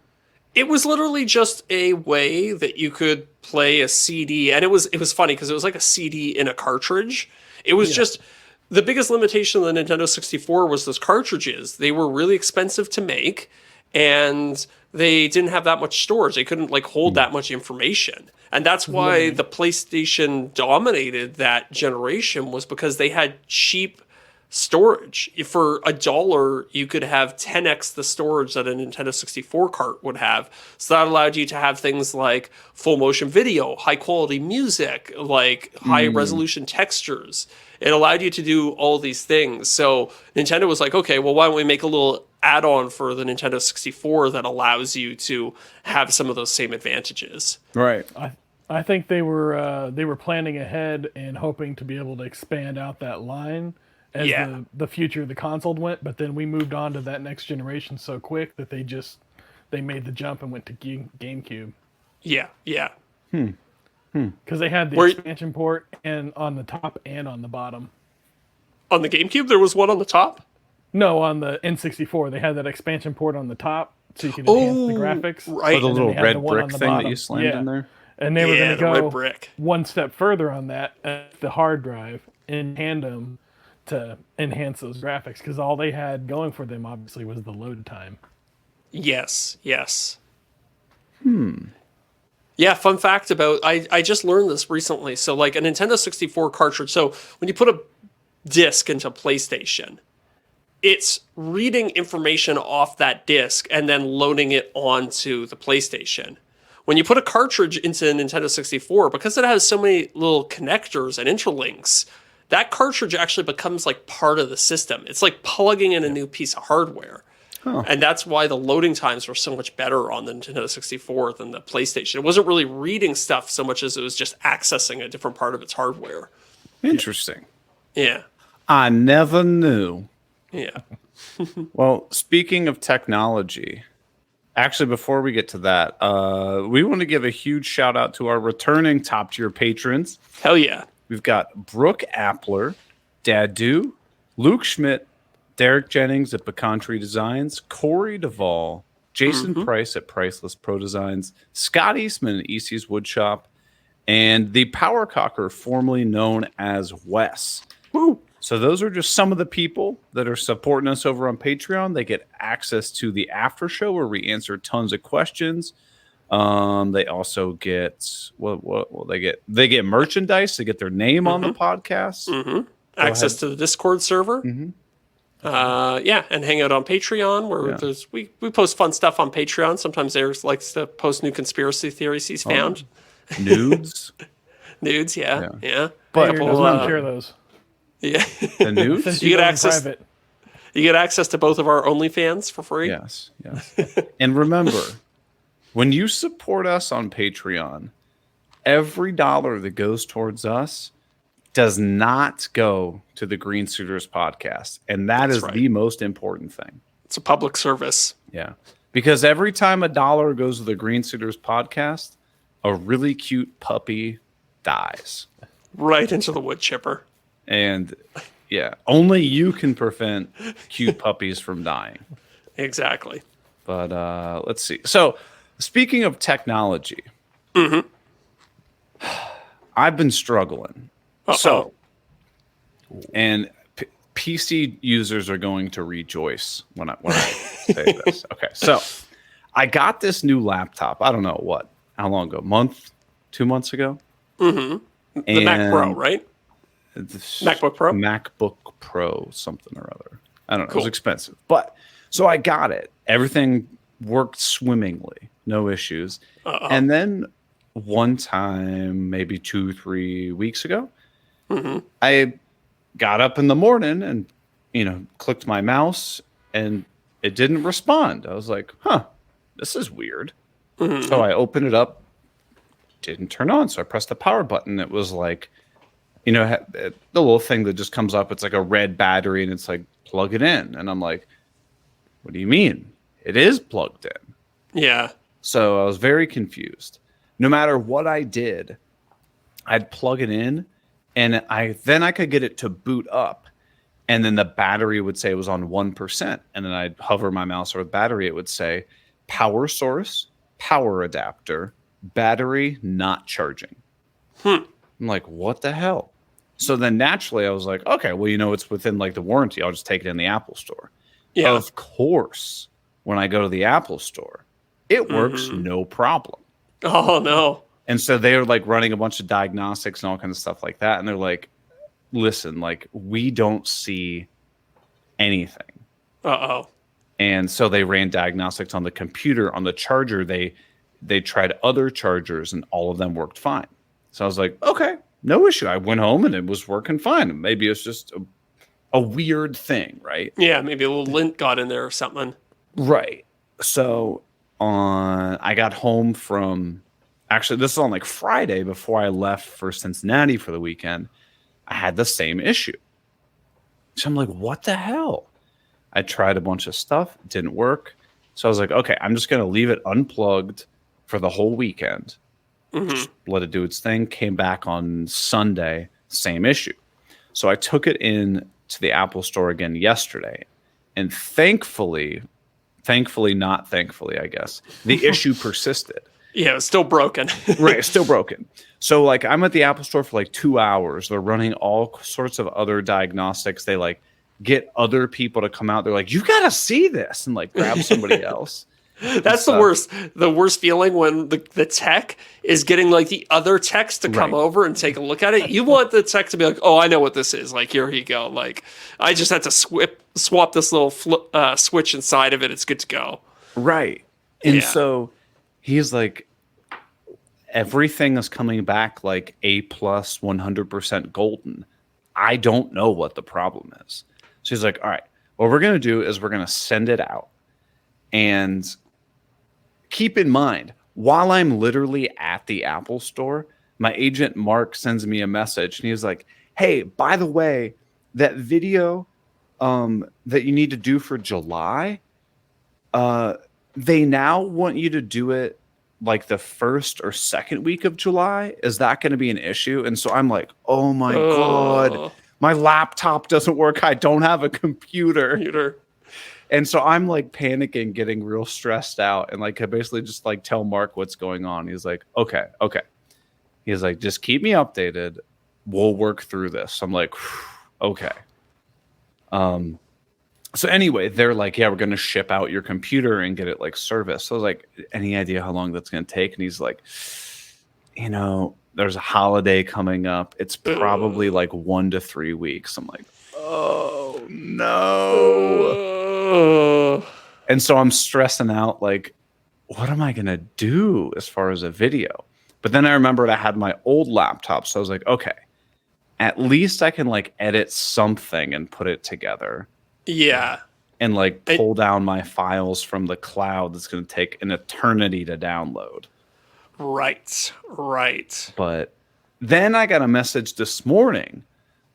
It was literally just a way that you could play a CD, and it was funny because it was like a CD in a cartridge. It was just the biggest limitation of the Nintendo 64 was those cartridges. They were really expensive to make, and they didn't have that much storage. They couldn't like hold that much information. And that's why the PlayStation dominated that generation, was because they had cheap storage. For $1, you could have 10x the storage that a Nintendo 64 cart would have. So that allowed you to have things like full motion video, high quality music, like high resolution textures. It allowed you to do all these things. So Nintendo was like, okay, well, why don't we make a little add-on for the Nintendo 64 that allows you to have some of those same advantages. Right. I think they were planning ahead and hoping to be able to expand out that line as the future of the console went, but then we moved on to that next generation so quick that they made the jump and went to GameCube. Yeah. Because they had the expansion port and on the top and on the bottom. On the GameCube, there was one on the top? No, on the N64, they had that expansion port on the top, so you could enhance the graphics. Right. Or the And then little they had red the one brick on the thing that bottom. you slammed in there. And they were Yeah, going the to red go brick. one step further on that, the hard drive in tandem to enhance those graphics, because all they had going for them obviously was the load time. Yes. Yeah, fun fact about I just learned this recently. So like a Nintendo 64 cartridge, so when you put a disc into PlayStation, it's reading information off that disc and then loading it onto the PlayStation. When you put a cartridge into a Nintendo 64, because it has so many little connectors and interlinks, that cartridge actually becomes like part of the system. It's like plugging in a new piece of hardware. And that's why the loading times were so much better on the Nintendo 64 than the PlayStation. It wasn't really reading stuff so much as it was just accessing a different part of its hardware. Interesting. Yeah. I never knew. Yeah. Well, speaking of technology, actually, before we get to that, we want to give a huge shout out to our returning top tier patrons. Hell yeah. We've got Brooke Appler, Dadu, Luke Schmidt, Derek Jennings at Pecan Tree Designs, Corey Duvall, Jason Price at Priceless Pro Designs, Scott Eastman at EC's Woodshop, and the Power Cocker, formerly known as Wes. Woo. So those are just some of the people that are supporting us over on Patreon. They get access to the after show where we answer tons of questions. They also get they get merchandise. They get their name on the podcast. Access to the Discord server. Yeah, and hang out on Patreon where we post fun stuff on Patreon. Sometimes Eric likes to post new conspiracy theories he's found. Nudes. Nudes, yeah. But You're not allowed to share those. Yeah. the nudes. Since You you get go in access- private. You get access to both of our OnlyFans for free. Yes. And remember, when you support us on Patreon, every dollar that goes towards us does not go to the Green Suitors podcast. And That's is right. the most important thing. It's a public service. Yeah. Because every time a dollar goes to the Green Suitors podcast, a really cute puppy dies. Right into the wood chipper. And yeah, only you can prevent cute puppies from dying. Exactly. But let's see. So, speaking of technology, I've been struggling. So, and PC users are going to rejoice when I say this. Okay, so I got this new laptop. I don't know how long ago? 2 months ago. The Mac Pro, right? MacBook Pro? MacBook Pro, something or other. I don't know. It was expensive. But so I got it. Everything worked swimmingly. No issues. And then one time, maybe 2-3 weeks ago, I got up in the morning and, clicked my mouse and it didn't respond. I was like, this is weird. So I opened it up, didn't turn on. So I pressed the power button. It was like, the little thing that just comes up. It's like a red battery and it's like, plug it in. And I'm like, what do you mean? It is plugged in. Yeah. So I was very confused. No matter what I did, I'd plug it in and I could get it to boot up. And then the battery would say it was on 1%. And then I'd hover my mouse over the battery. It would say power source, power adapter, battery not charging. I'm like, what the hell? So then naturally I was like, okay, well, it's within like the warranty. I'll just take it in the Apple store. Yeah. Of course, when I go to the Apple store, it works no problem. Oh, no. And so they're like running a bunch of diagnostics and all kinds of stuff like that. And they're like, listen, like we don't see anything. Uh-oh. And so they ran diagnostics on the computer, on the charger. They tried other chargers and all of them worked fine. So I was like, okay, no issue. I went home and it was working fine. Maybe it's just a weird thing, right? Yeah, maybe a little lint got in there or something. Right. So I got home from, actually, this is on like Friday before I left for Cincinnati for the weekend. I had the same issue. So I'm like, what the hell? I tried a bunch of stuff. It didn't work. So I was like, okay, I'm just going to leave it unplugged for the whole weekend. Just let it do its thing. Came back on Sunday, same issue. So I took it in to the Apple store again yesterday. And thankfully, not thankfully, I guess, the issue persisted. Yeah, it's still broken. Right, it's still broken. So like I'm at the Apple store for like 2 hours. They're running all sorts of other diagnostics. They like get other people to come out. They're like, you got to see this, and like grab somebody else. That's the worst. The worst feeling when the tech is getting like the other techs to come over and take a look at it. You want the tech to be like, "Oh, I know what this is." Like, here you go. Like, I just had to swap this little switch inside of it. It's good to go. Right. And so he's like, everything is coming back like A+, 100% golden. I don't know what the problem is. So he's like, all right, what we're going to do is we're going to send it out. And keep in mind, while I'm literally at the Apple store, my agent Mark sends me a message and he's like, hey, by the way, that video that you need to do for July, they now want you to do it like the first or second week of July. Is that going to be an issue? And so I'm like, oh my God, my laptop doesn't work. I don't have a computer. And so I'm like panicking, getting real stressed out. And like, I basically just like tell Mark what's going on. He's like, okay. He's like, just keep me updated. We'll work through this. I'm like, okay. So anyway, they're like, yeah, we're going to ship out your computer and get it like serviced. So I was like, any idea how long that's going to take? And he's like, there's a holiday coming up. It's probably like 1 to 3 weeks. I'm like, oh no. And so I'm stressing out, like, what am I going to do as far as a video? But then I remembered I had my old laptop. So I was like, okay, at least I can like edit something and put it together. Yeah. And like pull down my files from the cloud that's going to take an eternity to download. Right. But then I got a message this morning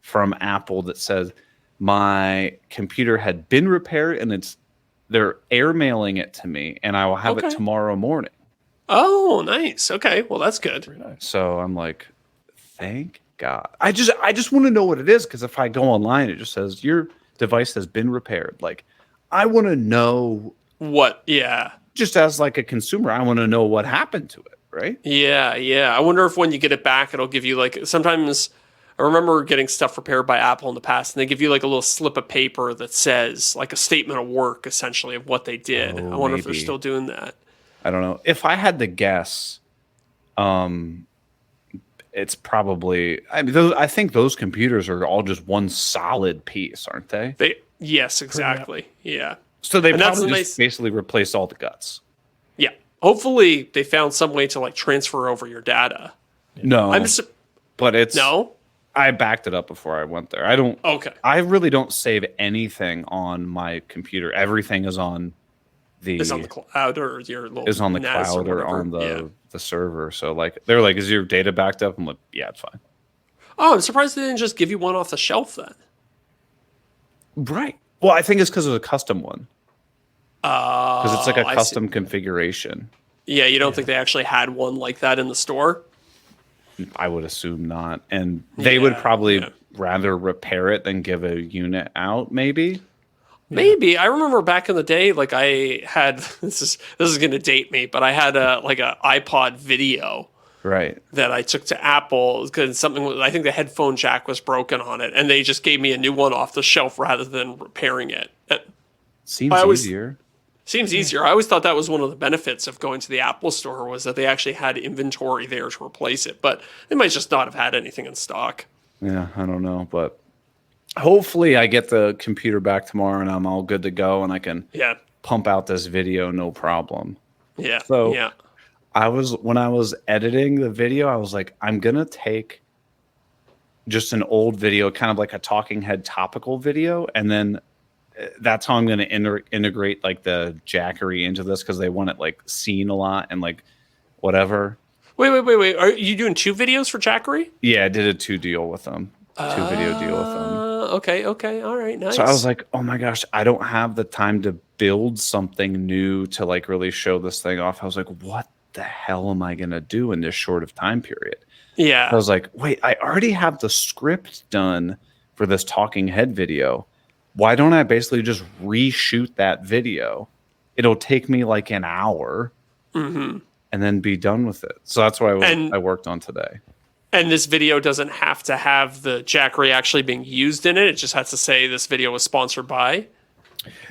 from Apple that says my computer had been repaired and they're airmailing it to me and I will have it tomorrow morning. Oh, nice. Okay. Well, that's good. Nice. So I'm like, thank God. I just want to know what it is, because if I go online, it just says your device has been repaired. Like, I want to know what. Yeah. Just as like a consumer, I want to know what happened to it, right? Yeah. I wonder if when you get it back, it'll give you like, sometimes I remember getting stuff repaired by Apple in the past, and they give you like a little slip of paper that says like a statement of work, essentially, of what they did. I wonder if they're still doing that. I don't know. If I had to guess, it's probably. I think those computers are all just one solid piece, aren't they? Yes, exactly. Yeah. So they probably just basically replace all the guts. Yeah. Hopefully, they found some way to like transfer over your data. No, but it's no. I backed it up before I went there. I don't. Okay. I really don't save anything on my computer. Everything is on the cloud, or your little is on the NAS cloud or on the server. So like they're like, is your data backed up? I'm like, yeah, it's fine. Oh, I'm surprised they didn't just give you one off the shelf then. Right. Well, I think it's because it was a custom one. Because it's like a custom configuration. Yeah, you don't think they actually had one like that in the store? I would assume not. And they would probably rather repair it than give a unit out, maybe. Maybe. I remember back in the day, like I had this is going to date me, but I had a iPod video, right, that I took to Apple because I think the headphone jack was broken on it, and they just gave me a new one off the shelf rather than repairing it. Seems easier. Seems easier. I always thought that was one of the benefits of going to the Apple store, was that they actually had inventory there to replace it, but they might just not have had anything in stock. Yeah, I don't know, but hopefully I get the computer back tomorrow and I'm all good to go and I can pump out this video no problem. Yeah. So when I was editing the video, I was like, I'm going to take just an old video, kind of like a talking head topical video, and then that's how I'm going to integrate like the Jackery into this, because they want it like seen a lot and like whatever. Wait. Are you doing 2 videos for Jackery? Yeah, I did a 2 deal with them. 2 video deal with them. Okay. All right. Nice. So I was like, oh my gosh, I don't have the time to build something new to like really show this thing off. I was like, what the hell am I going to do in this short of time period? Yeah. I was like, wait, I already have the script done for this talking head video. why don't I basically just reshoot that video? It'll take me like an hour and then be done with it. So that's what I worked on today. And this video doesn't have to have the Jackery actually being used in it. It just has to say this video was sponsored by.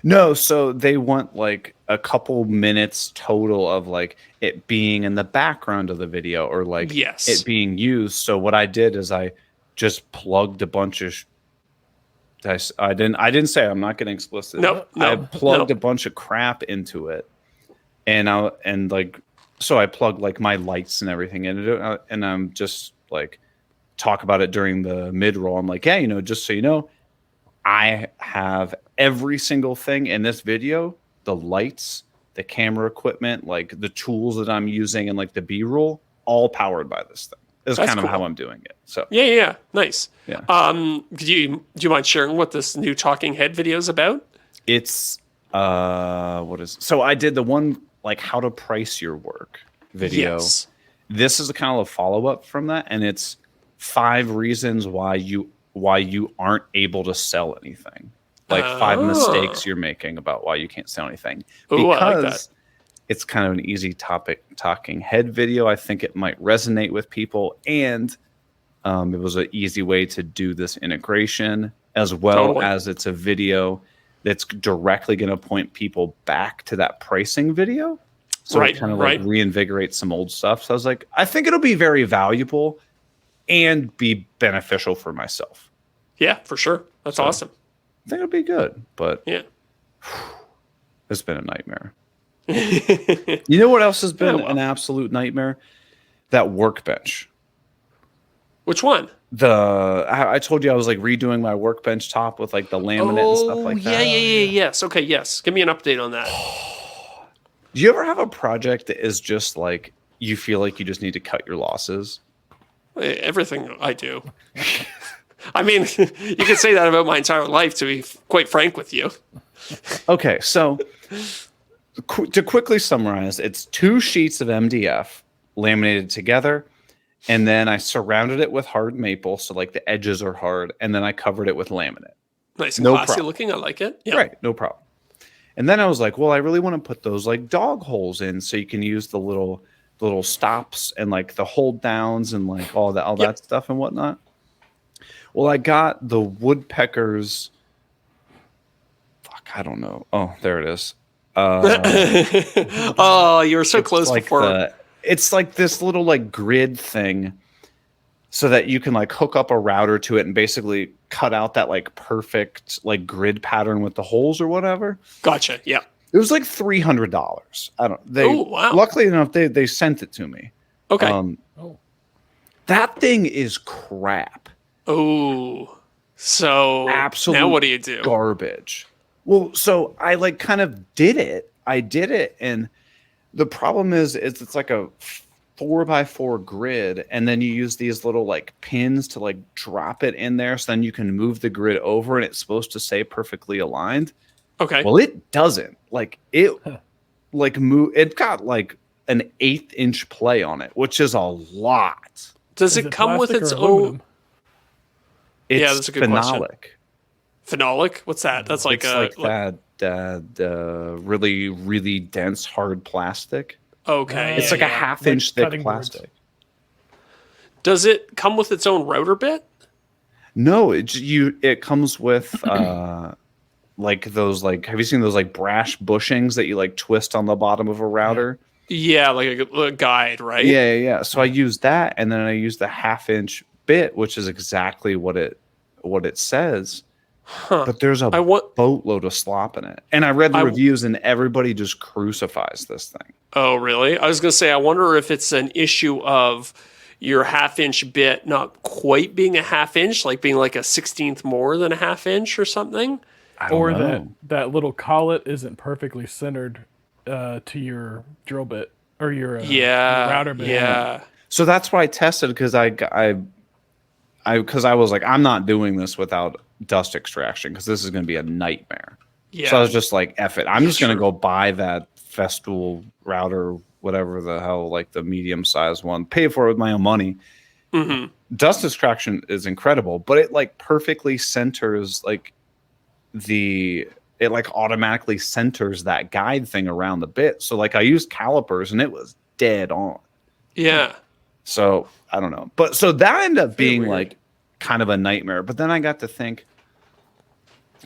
No, so they want like a couple minutes total of like it being in the background of the video or like it being used. So what I did is I just plugged a bunch of I didn't say, I'm not getting explicit. I plugged a bunch of crap into it. And so I plugged like my lights and everything in it, and I'm just like talk about it during the mid-roll. I'm like, yeah, just so you know, I have every single thing in this video, the lights, the camera equipment, like the tools that I'm using and like the B-roll, all powered by this thing. That's kind of how I'm doing it. So yeah, nice. Yeah. Do you mind sharing what this new talking head video is about? It's so I did the one like how to price your work video. Yes. This is a kind of a follow-up from that, and it's 5 reasons why you aren't able to sell anything. Like 5 mistakes you're making about why you can't sell anything. Ooh, I like that. It's kind of an easy talking head video. I think it might resonate with people, and it was an easy way to do this integration, as well as it's a video that's directly going to point people back to that pricing video. So it kind of like reinvigorates some old stuff. So I was like, I think it'll be very valuable and be beneficial for myself. Yeah, for sure. That's awesome. I think it'll be good, but yeah, it's been a nightmare. You know what else has been an absolute nightmare? That workbench. Which one? I told you I was like redoing my workbench top with like the laminate and stuff like that. Yes. Okay, yes. Give me an update on that. Do you ever have a project that is just like you feel like you just need to cut your losses? Everything I do. I mean, you could say that about my entire life, to be quite frank with you. Okay, so to quickly summarize, it's 2 sheets of MDF laminated together, and then I surrounded it with hard maple, so like the edges are hard, and then I covered it with laminate. Nice and classy looking. I like it. Yep. Right, no problem. And then I was like, well, I really want to put those like dog holes in, so you can use the little stops and like the hold downs and like all that stuff and whatnot. Well, I got the woodpeckers. Fuck, I don't know. Oh, there it is. Oh, you were so close like before. It's like this little like grid thing, so that you can like hook up a router to it and basically cut out that like perfect like grid pattern with the holes or whatever. Gotcha. Yeah. It was like $300. Wow. Luckily enough, they sent it to me. Okay. That thing is crap. Oh, so absolute now what do you do? Garbage. Well, so I like kind of did it. I did it, and the problem is it's like a 4x4 grid, and then you use these little like pins to like drop it in there, so then you can move the grid over, and it's supposed to stay perfectly aligned. Okay. Well, it doesn't. Like it, like move. It got like an 1/8 inch play on it, which is a lot. Does it come with its own? It's that's a good phenolic. Question. Phenolic? What's that? That's like that really, really dense, hard plastic. Okay. It's like a 1/2 inch thick plastic. Boards. Does it come with its own router bit? No, it comes with like those like, have you seen those like brass bushings that you like twist on the bottom of a router? Yeah, like a guide, right? Yeah. So I used that, and then I used the 1/2 inch bit, which is exactly what it says. But there's a boatload of slop in it. And I read the reviews, and everybody just crucifies this thing. Oh, really? I was going to say, I wonder if it's an issue of your 1/2 inch bit not quite being a 1/2 inch, like being like a 16th more than a 1/2 inch or something. Or that little collet isn't perfectly centered to your drill bit or your router bit. Yeah. So that's why I tested, because I was like, I'm not doing this without dust extraction, because this is going to be a nightmare. Yeah. So I was just like, F it. I'm just going to go buy that Festool router, whatever the hell, like the medium sized one, pay for it with my own money. Mm-hmm. Dust extraction is incredible, but it like perfectly centers like it like automatically centers that guide thing around the bit. So like I used calipers and it was dead on. Yeah. So I don't know. But so that ended up being weird. like kind of a nightmare. But then I got to think,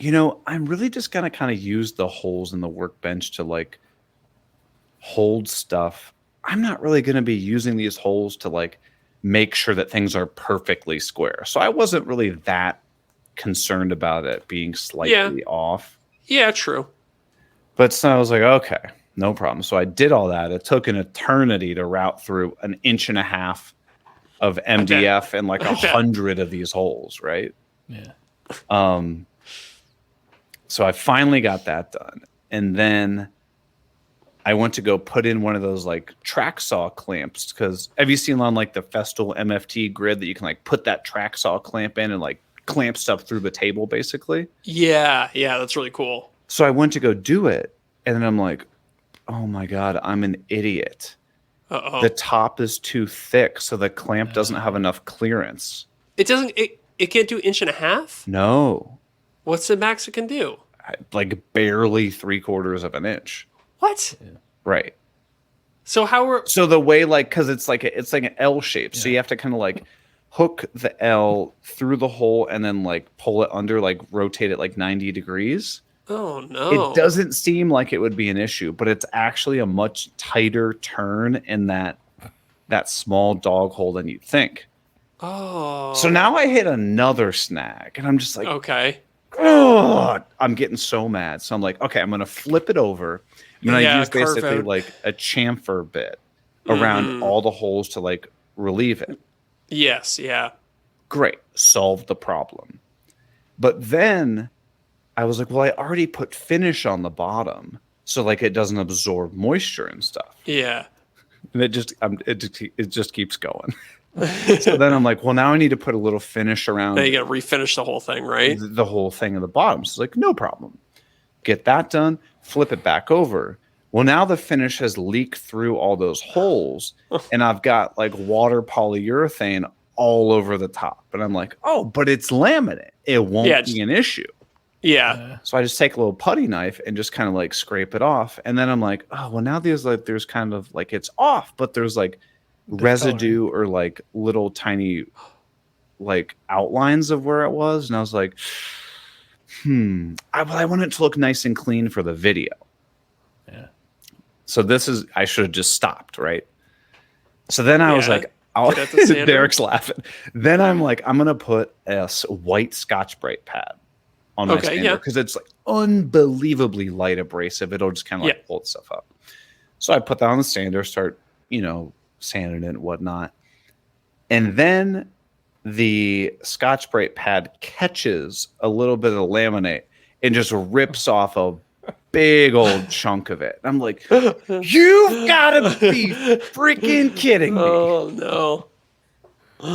I'm really just gonna kind of use the holes in the workbench to like hold stuff. I'm not really gonna be using these holes to like make sure that things are perfectly square. So I wasn't really that concerned about it being slightly off. Yeah, true. But so I was like, okay, no problem. So I did all that. It took an eternity to route through 1.5 inches of MDF and like 100 of these holes, right? Yeah. So I finally got that done. And then I went to go put in one of those like track saw clamps, because have you seen on like the Festool MFT grid that you can like put that track saw clamp in and like clamp stuff through the table basically? Yeah, that's really cool. So I went to go do it, and then I'm like, oh my God, I'm an idiot. Uh-oh. The top is too thick, so the clamp doesn't have enough clearance. It doesn't. It can't do 1.5 inches. No. What's the max it can do? Like barely 3/4 of an inch. What? Yeah. Right. So how are? So the way like, because it's like an L shape, so you have to kind of like hook the L through the hole and then like pull it under, like rotate it like 90 degrees. Oh no! It doesn't seem like it would be an issue, but it's actually a much tighter turn in that small dog hole than you'd think. Oh. So now I hit another snag, and I'm just like, okay. oh, I'm getting so mad. So I'm like, okay, I'm gonna flip it over. I'm gonna use basically out. like a chamfer bit around all the holes to like relieve it. Yes. Yeah. Great, solved the problem. But then I was like, well, I already put finish on the bottom, so like it doesn't absorb moisture and stuff. Yeah. And it just keeps going. So then I'm like, well, now I need to put a little finish around. Now you got to refinish the whole thing, right? The whole thing at the bottom. So it's like, no problem. Get that done. Flip it back over. Well, now the finish has leaked through all those holes, and I've got like water polyurethane all over the top. And I'm like, oh, but it's laminate. It won't be an issue. Yeah. So I just take a little putty knife and just kind of like scrape it off. And then I'm like, oh, well, now there's kind of like it's off, but there's like residue or like little tiny like outlines of where it was. And I was like, I want it to look nice and clean for the video. Yeah. So I should have just stopped, right? So then I was like, Derek's laughing. Then I'm like, I'm going to put a white Scotch-Brite pad on my sander, because it's like unbelievably light abrasive. It'll just kind of like pull stuff up. So I put that on the sander, start, sanding it and whatnot. And then the Scotch-Brite pad catches a little bit of laminate and just rips off a big old chunk of it. I'm like, you've got to be freaking kidding me. Oh, no.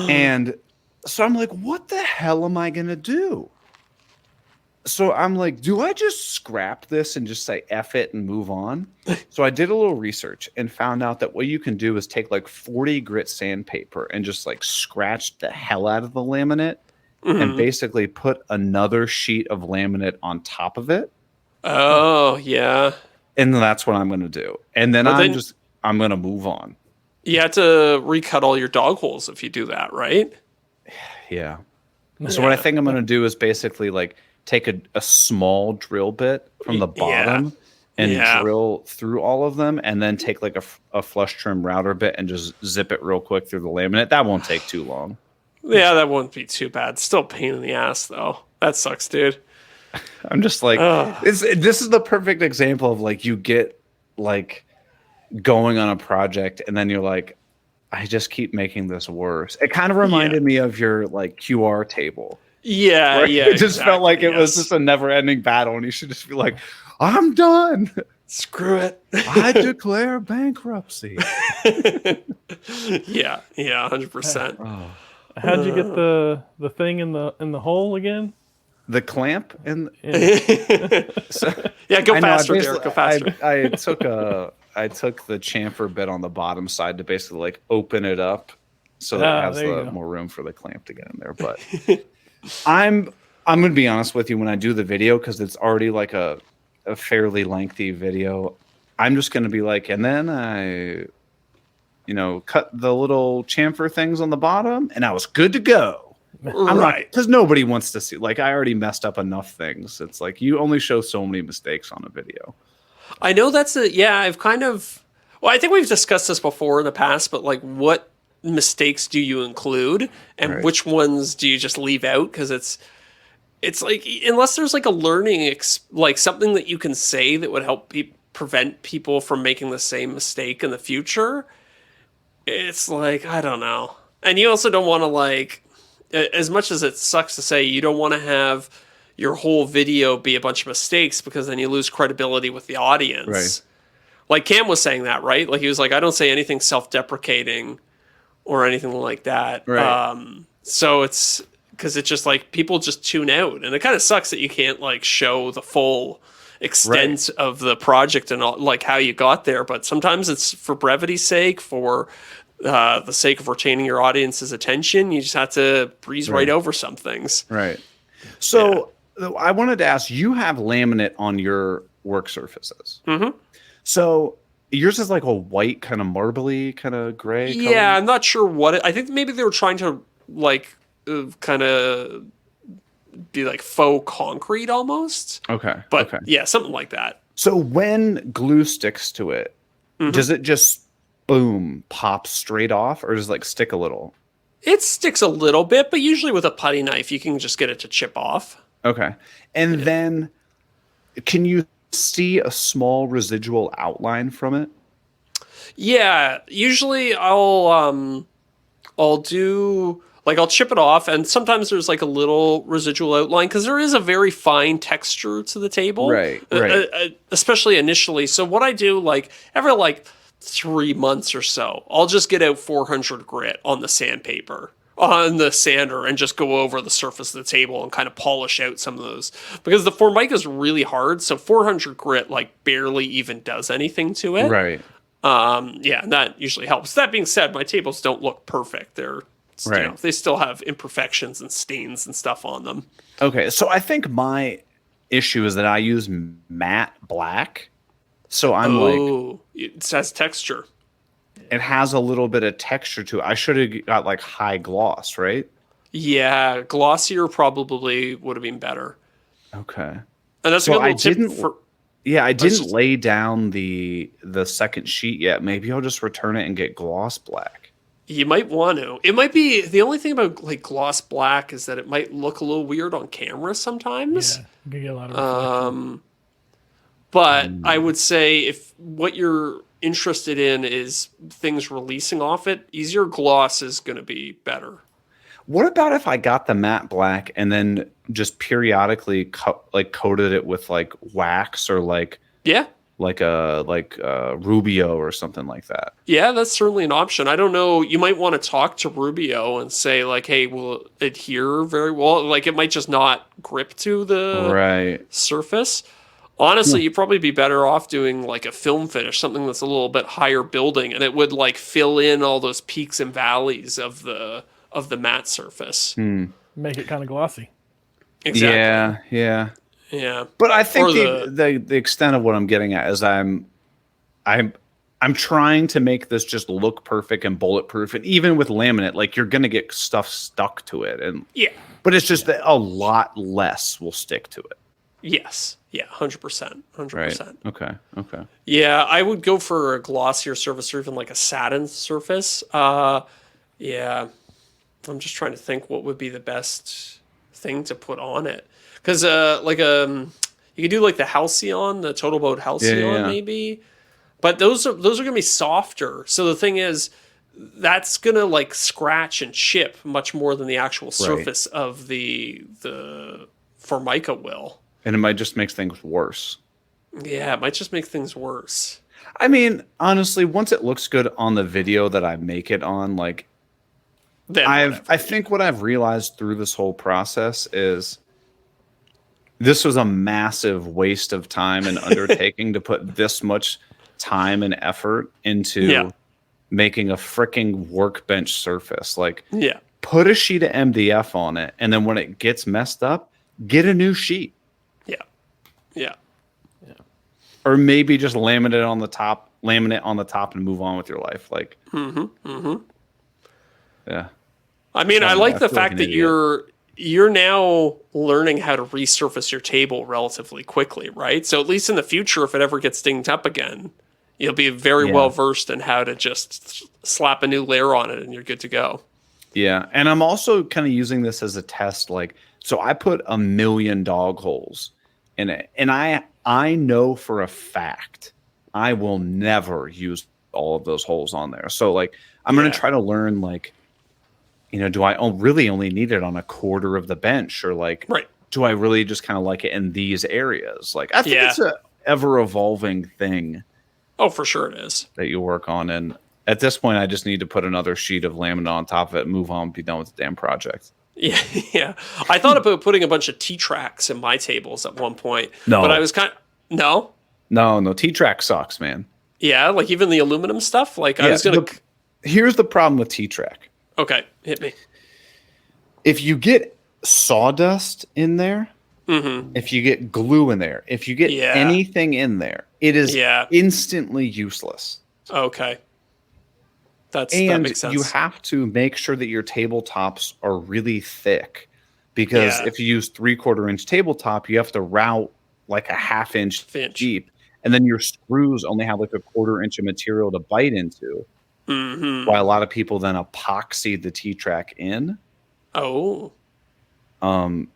And so I'm like, what the hell am I going to do? So I'm like, do I just scrap this and just say F it and move on? So I did a little research and found out that what you can do is take like 40 grit sandpaper and just like scratch the hell out of the laminate and basically put another sheet of laminate on top of it. Oh, yeah. And that's what I'm going to do. And then I'm going to move on. You have to recut all your dog holes if you do that, right? Yeah. So what I think I'm going to do is basically like take a small drill bit from the bottom and drill through all of them, and then take like a flush trim router bit and just zip it real quick through the laminate. That won't take too long. Yeah, that wouldn't be too bad. Still a pain in the ass, though. That sucks, dude. I'm just like, this is the perfect example of like you get like going on a project and then you're like, I just keep making this worse. It kind of reminded me of your like QR table. Yeah, It just felt like it was just a never-ending battle, and you should just be like, I'm done. Screw it. I declare bankruptcy. Yeah, 100%. How'd you get the thing in the hole again? The clamp and go faster, Derek. Go faster. I took the chamfer bit on the bottom side to basically like open it up so that it has more room for the clamp to get in there. But I'm I'm going to be honest with you, when I do the video, because it's already like a fairly lengthy video, I'm just going to be like, and then I, cut the little chamfer things on the bottom, and I was good to go. I'm right. Because nobody wants to see, like, I already messed up enough things. It's like, you only show so many mistakes on a video. I know I've kind of, well, I think we've discussed this before in the past, but like, what mistakes do you include and which ones do you just leave out? Because it's like, unless there's like a learning, like something that you can say that would help prevent people from making the same mistake in the future, it's like, I don't know. And you also don't want to, like, as much as it sucks to say, you don't want to have your whole video be a bunch of mistakes, because then you lose credibility with the audience. Right. Like Cam was saying that, right? Like he was like, I don't say anything self-deprecating or anything like that. Right. So it's because it's just like people just tune out, and it kind of sucks that you can't like show the full extent of the project and all, like how you got there. But sometimes it's for brevity's sake, for the sake of retaining your audience's attention. You just have to breeze right over some things. Right. So I wanted to ask, you have laminate on your work surfaces. Mm-hmm. So yours is like a white, kind of marbly, kind of gray color? Yeah, I'm not sure what I think maybe they were trying to like kind of be like faux concrete almost. Okay. But yeah, something like that. So when glue sticks to it, does it just boom pop straight off, or does it like stick a little? It sticks a little bit, but usually with a putty knife you can just get it to chip off. Okay. And then can you see a small residual outline from it? Yeah, usually I'll do, like, I'll chip it off, and sometimes there's like a little residual outline because there is a very fine texture to the table, right? Especially initially. So what I do, like every like 3 months or so, I'll just get out 400 grit on the sandpaper, on the sander, and just go over the surface of the table and kind of polish out some of those, because the Formica is really hard. So 400 grit like barely even does anything to it. Right. Yeah, and that usually helps. That being said, my tables don't look perfect. They're, they still have imperfections and stains and stuff on them. Okay, so I think my issue is that I use matte black. So I'm like, it has texture. It has a little bit of texture to it. I should have got like high gloss, right? Yeah, glossier probably would have been better. Okay. And that's so a good little tip for. Yeah, I didn't lay down the second sheet yet. Maybe I'll just return it and get gloss black. You might want to. It might be, the only thing about like gloss black is that it might look a little weird on camera sometimes. Yeah, you can get a lot of reflection. But I would say if what you're interested in is things releasing off it, easier gloss is going to be better. What about if I got the matte black and then just periodically coated it with like wax or like a Rubio or something like that? Yeah, that's certainly an option. I don't know. You might want to talk to Rubio and say like, hey, will it adhere very well? Like it might just not grip to the surface. Honestly, you'd probably be better off doing like a film finish, something that's a little bit higher building, and it would like fill in all those peaks and valleys of the matte surface. Make it kind of glossy. Exactly. Yeah. But I think the extent of what I'm getting at is I'm trying to make this just look perfect and bulletproof, and even with laminate, like you're gonna get stuff stuck to it, and but it's just that a lot less will stick to it. Yes. Yeah, 100%. 100%. Right. Okay. Yeah, I would go for a glossier surface or even like a satin surface. Yeah. I'm just trying to think what would be the best thing to put on it. Because you could do like the Halcyon, the Total Boat Halcyon maybe. But those are going to be softer. So the thing is, that's going to like scratch and chip much more than the actual surface of the Formica will. And it might just make things worse. Yeah, it might just make things worse. I mean, honestly, once it looks good on the video that I make it on, like, I think what I've realized through this whole process is this was a massive waste of time and undertaking to put this much time and effort into making a freaking workbench surface. Like, put a sheet of MDF on it, and then when it gets messed up, get a new sheet. Yeah. Yeah. Or maybe just laminate on the top and move on with your life. Like, yeah. I mean, I like the feel like fact an that idiot. you're now learning how to resurface your table relatively quickly, right? So at least in the future, if it ever gets dinged up again, you'll be very well versed in how to just slap a new layer on it and you're good to go. Yeah. And I'm also kind of using this as a test. Like, so I put 1 million dog holes in it. And I know for a fact I will never use all of those holes on there. So like, I'm going to try to learn, like, do I really only need it on a quarter of the bench, or like, do I really just kind of like it in these areas? Like, I think it's a ever evolving thing. Oh, for sure it is. That you work on. And at this point, I just need to put another sheet of laminate on top of it, move on, be done with the damn project. Yeah, yeah. I thought about putting a bunch of T-tracks in my tables at one point. No. But I was No? No, T-track sucks, man. Yeah, like even the aluminum stuff? Like, I was going to... Here's the problem with T-track. Okay, hit me. If you get sawdust in there, if you get glue in there, if you get anything in there, it is instantly useless. Okay. That makes sense. You have to make sure that your tabletops are really thick, because if you use 3/4 inch tabletop, you have to route like a 1/2 inch deep, and then your screws only have like a 1/4 inch of material to bite into. Why a lot of people then epoxy the T-track in. Oh. And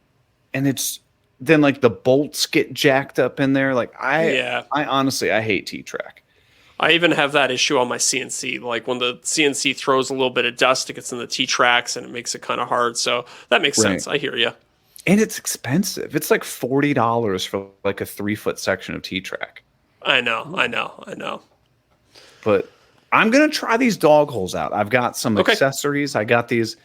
it's then like the bolts get jacked up in there. Like I honestly, I hate T-track. I even have that issue on my CNC. Like when the CNC throws a little bit of dust, it gets in the T-tracks and it makes it kind of hard. So that makes sense. I hear you. And it's expensive. It's like $40 for like a 3-foot section of T-track. I know. But I'm going to try these dog holes out. I've got some accessories. I got these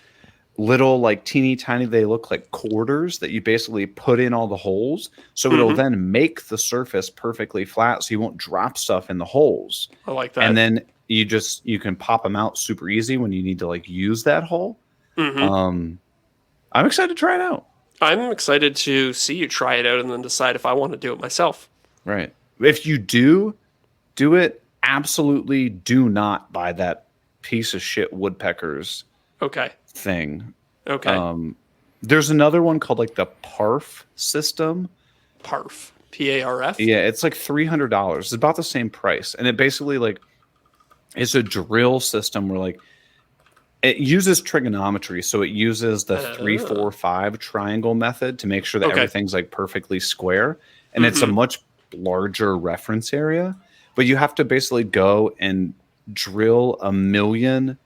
little, like, teeny tiny, they look like quarters that you basically put in all the holes. So it'll then make the surface perfectly flat so you won't drop stuff in the holes. I like that. And then you can pop them out super easy when you need to, like, use that hole. I'm excited to try it out. I'm excited to see you try it out and then decide if I want to do it myself. Right. If you do it, absolutely do not buy that piece of shit woodpeckers thing. Okay. There's another one called like the PARF system. PARF. PARF? Yeah, it's like $300. It's about the same price. And it basically like it's a drill system where like it uses trigonometry. So it uses the 3, 4, 5 triangle method to make sure that everything's like perfectly square. And it's a much larger reference area. But you have to basically go and drill 1 million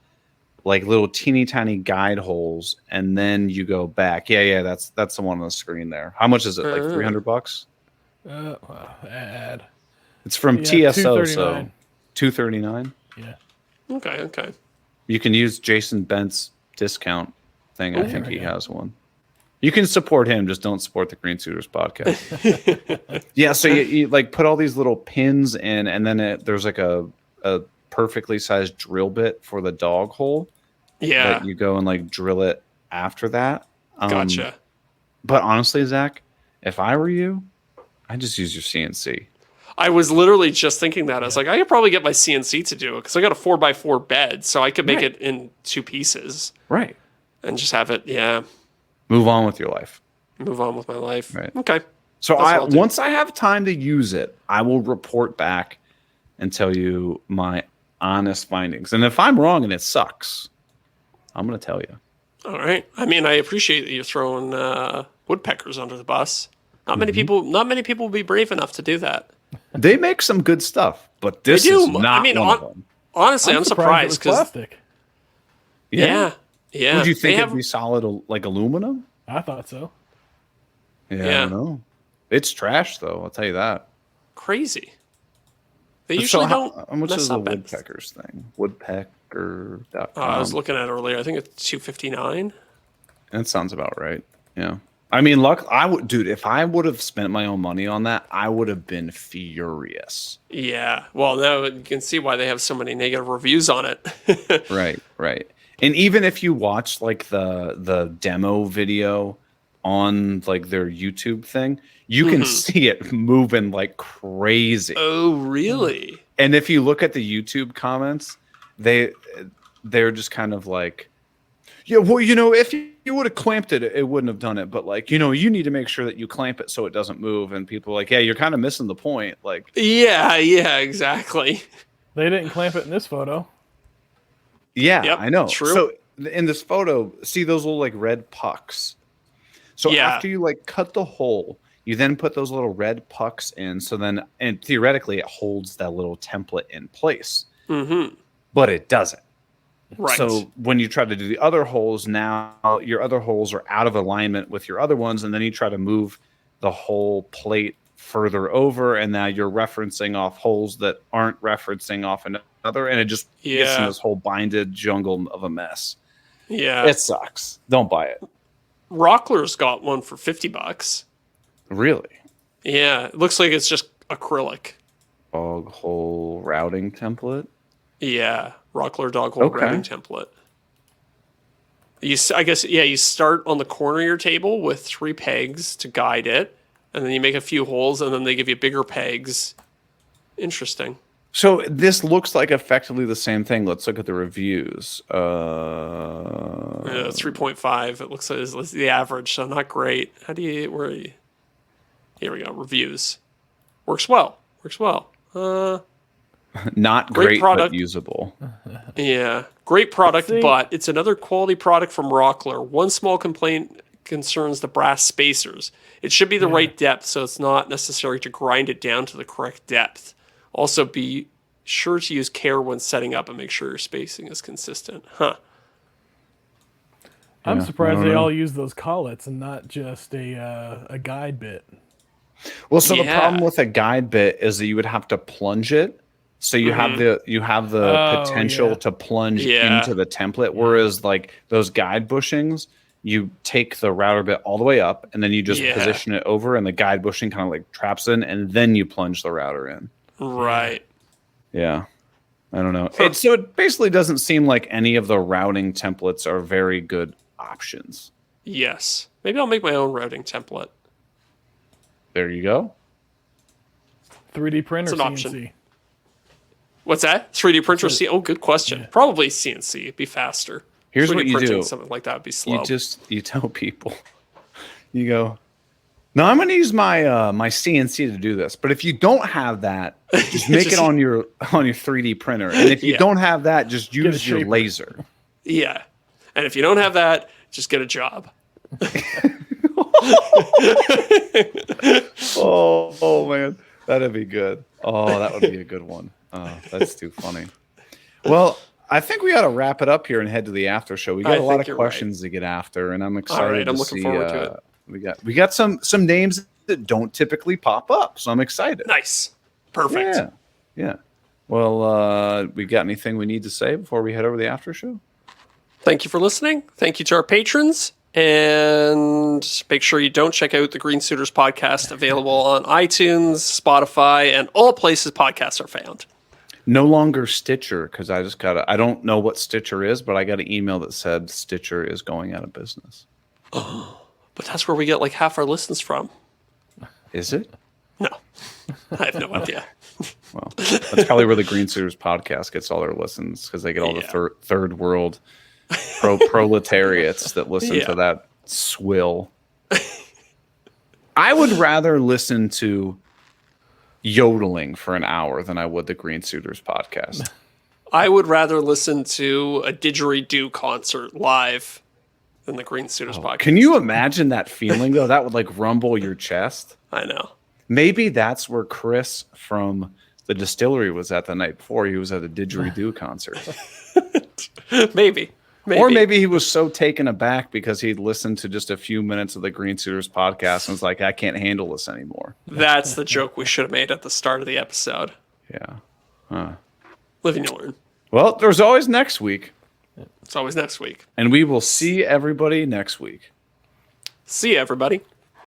like little teeny tiny guide holes, and then you go back. Yeah, that's the one on the screen there. How much is it? Like $300? Add. It's from TSO, so $239. Yeah. Okay. You can use Jason Bent's discount thing. I think he has one. You can support him, just don't support the Green Suiters podcast. Yeah, so you like put all these little pins in, and then there's like a perfectly sized drill bit for the dog hole. Yeah. That you go and like drill it after that. Gotcha. But honestly, Zach, if I were you, I'd just use your CNC. I was literally just thinking that. I was like, I could probably get my CNC to do it because I got a 4x4 bed, so I could make it in 2 pieces. Right. And just have it, move on with your life. Move on with my life. Right. Okay. So once I have time to use it, I will report back and tell you my honest findings. And if I'm wrong and it sucks, I'm going to tell you. All right. I mean, I appreciate that you're throwing woodpeckers under the bus. Not many people will be brave enough to do that. They make some good stuff, but this is not one of them. Honestly, I'm surprised because plastic. Yeah. Would you think it'd be solid like aluminum? I thought so. Yeah, I don't know. It's trash, though. I'll tell you that. Crazy. They usually don't. How much is the woodpeckers thing? Woodpecker.com. I was looking at it earlier. I think it's $259. That sounds about right. Yeah. I mean, dude, if I would have spent my own money on that, I would have been furious. Yeah. Well, now you can see why they have so many negative reviews on it. Right. And even if you watch like the demo video on like their YouTube thing, you can see it moving like crazy. Oh, really? And if you look at the YouTube comments, they're just kind of like, yeah, well, if you would have clamped it, it wouldn't have done it. But like, you need to make sure that you clamp it so it doesn't move. And people are like, yeah, you're kind of missing the point. Like, yeah, exactly. They didn't clamp it in this photo. Yeah, Yep, I know. true. So in this photo, see those little like red pucks. So after you like cut the hole, you then put those little red pucks in. So then, and theoretically, it holds that little template in place. But it doesn't. Right. So when you try to do the other holes, now your other holes are out of alignment with your other ones, and then you try to move the whole plate further over, and now you're referencing off holes that aren't referencing off another, and it just gets in this whole binded jungle of a mess. Yeah. It sucks. Don't buy it. Rockler's got one for $50. Really? Yeah, it looks like it's just acrylic. Dog hole routing template? Yeah, Rockler dog hole routing template. You start on the corner of your table with 3 pegs to guide it, and then you make a few holes, and then they give you bigger pegs. Interesting. So this looks like effectively the same thing. Let's look at the reviews. 3.5. It looks like it's the average, so not great. Here we go. Reviews. Works well. Not great, but usable. Yeah. Great product, but it's another quality product from Rockler. One small complaint concerns the brass spacers. It should be the right depth, so it's not necessary to grind it down to the correct depth. Also, be sure to use care when setting up and make sure your spacing is consistent. I'm surprised they all use those collets and not just a guide bit. Well, so the problem with a guide bit is that you would have to plunge it. So you have the potential to plunge into the template, whereas like those guide bushings, you take the router bit all the way up and then you just position it over, and the guide bushing kind of like traps in, and then you plunge the router in. Right. Yeah. I don't know. So it basically doesn't seem like any of the routing templates are very good options. Yes. Maybe I'll make my own routing template. There you go. 3D printer, it's an CNC. Option. What's that? 3D printer? Oh, good question. Probably CNC. It'd be faster. Here's what you do. Something like that would be slow. You tell people. You go, no, I'm going to use my my CNC to do this. But if you don't have that, just make it on your 3D printer. And if you don't have that, just use your laser. Yeah. And if you don't have that, just get a job. Oh man, that'd be good. Oh, that would be a good one. Oh, that's too funny. Well, I think we got to wrap it up here and head to the after show. We got a lot of questions to get after, and I'm excited. All right, I'm looking forward to it. We got some names that don't typically pop up, so I'm excited. Nice, perfect. Yeah. Well, we got anything we need to say before we head over to the after show? Thank you for listening. Thank you to our patrons. And make sure you don't check out the Green Suiters podcast, available on iTunes, Spotify, and all places podcasts are found. No longer Stitcher, because I don't know what Stitcher is, but I got an email that said Stitcher is going out of business. Oh, but that's where we get like half our listens from. Is it? No, I have no idea. Well, that's probably where the Green Suiters podcast gets all their listens, because they get all the third world proletariats that listen to that swill. I would rather listen to yodeling for an hour than I would the Green Suiters podcast. I would rather listen to a didgeridoo concert live than the Green Suiters podcast. Can you imagine that feeling, though? That would like rumble your chest. I know. Maybe that's where Chris from the distillery was at the night before. He was at a didgeridoo concert. Maybe. Or maybe he was so taken aback because he'd listened to just a few minutes of the Green Suiters podcast and was like, I can't handle this anymore. That's the joke we should have made at the start of the episode. Yeah. Huh. Live and you learn. Well, there's always next week. It's always next week. And we will see everybody next week. See you, everybody.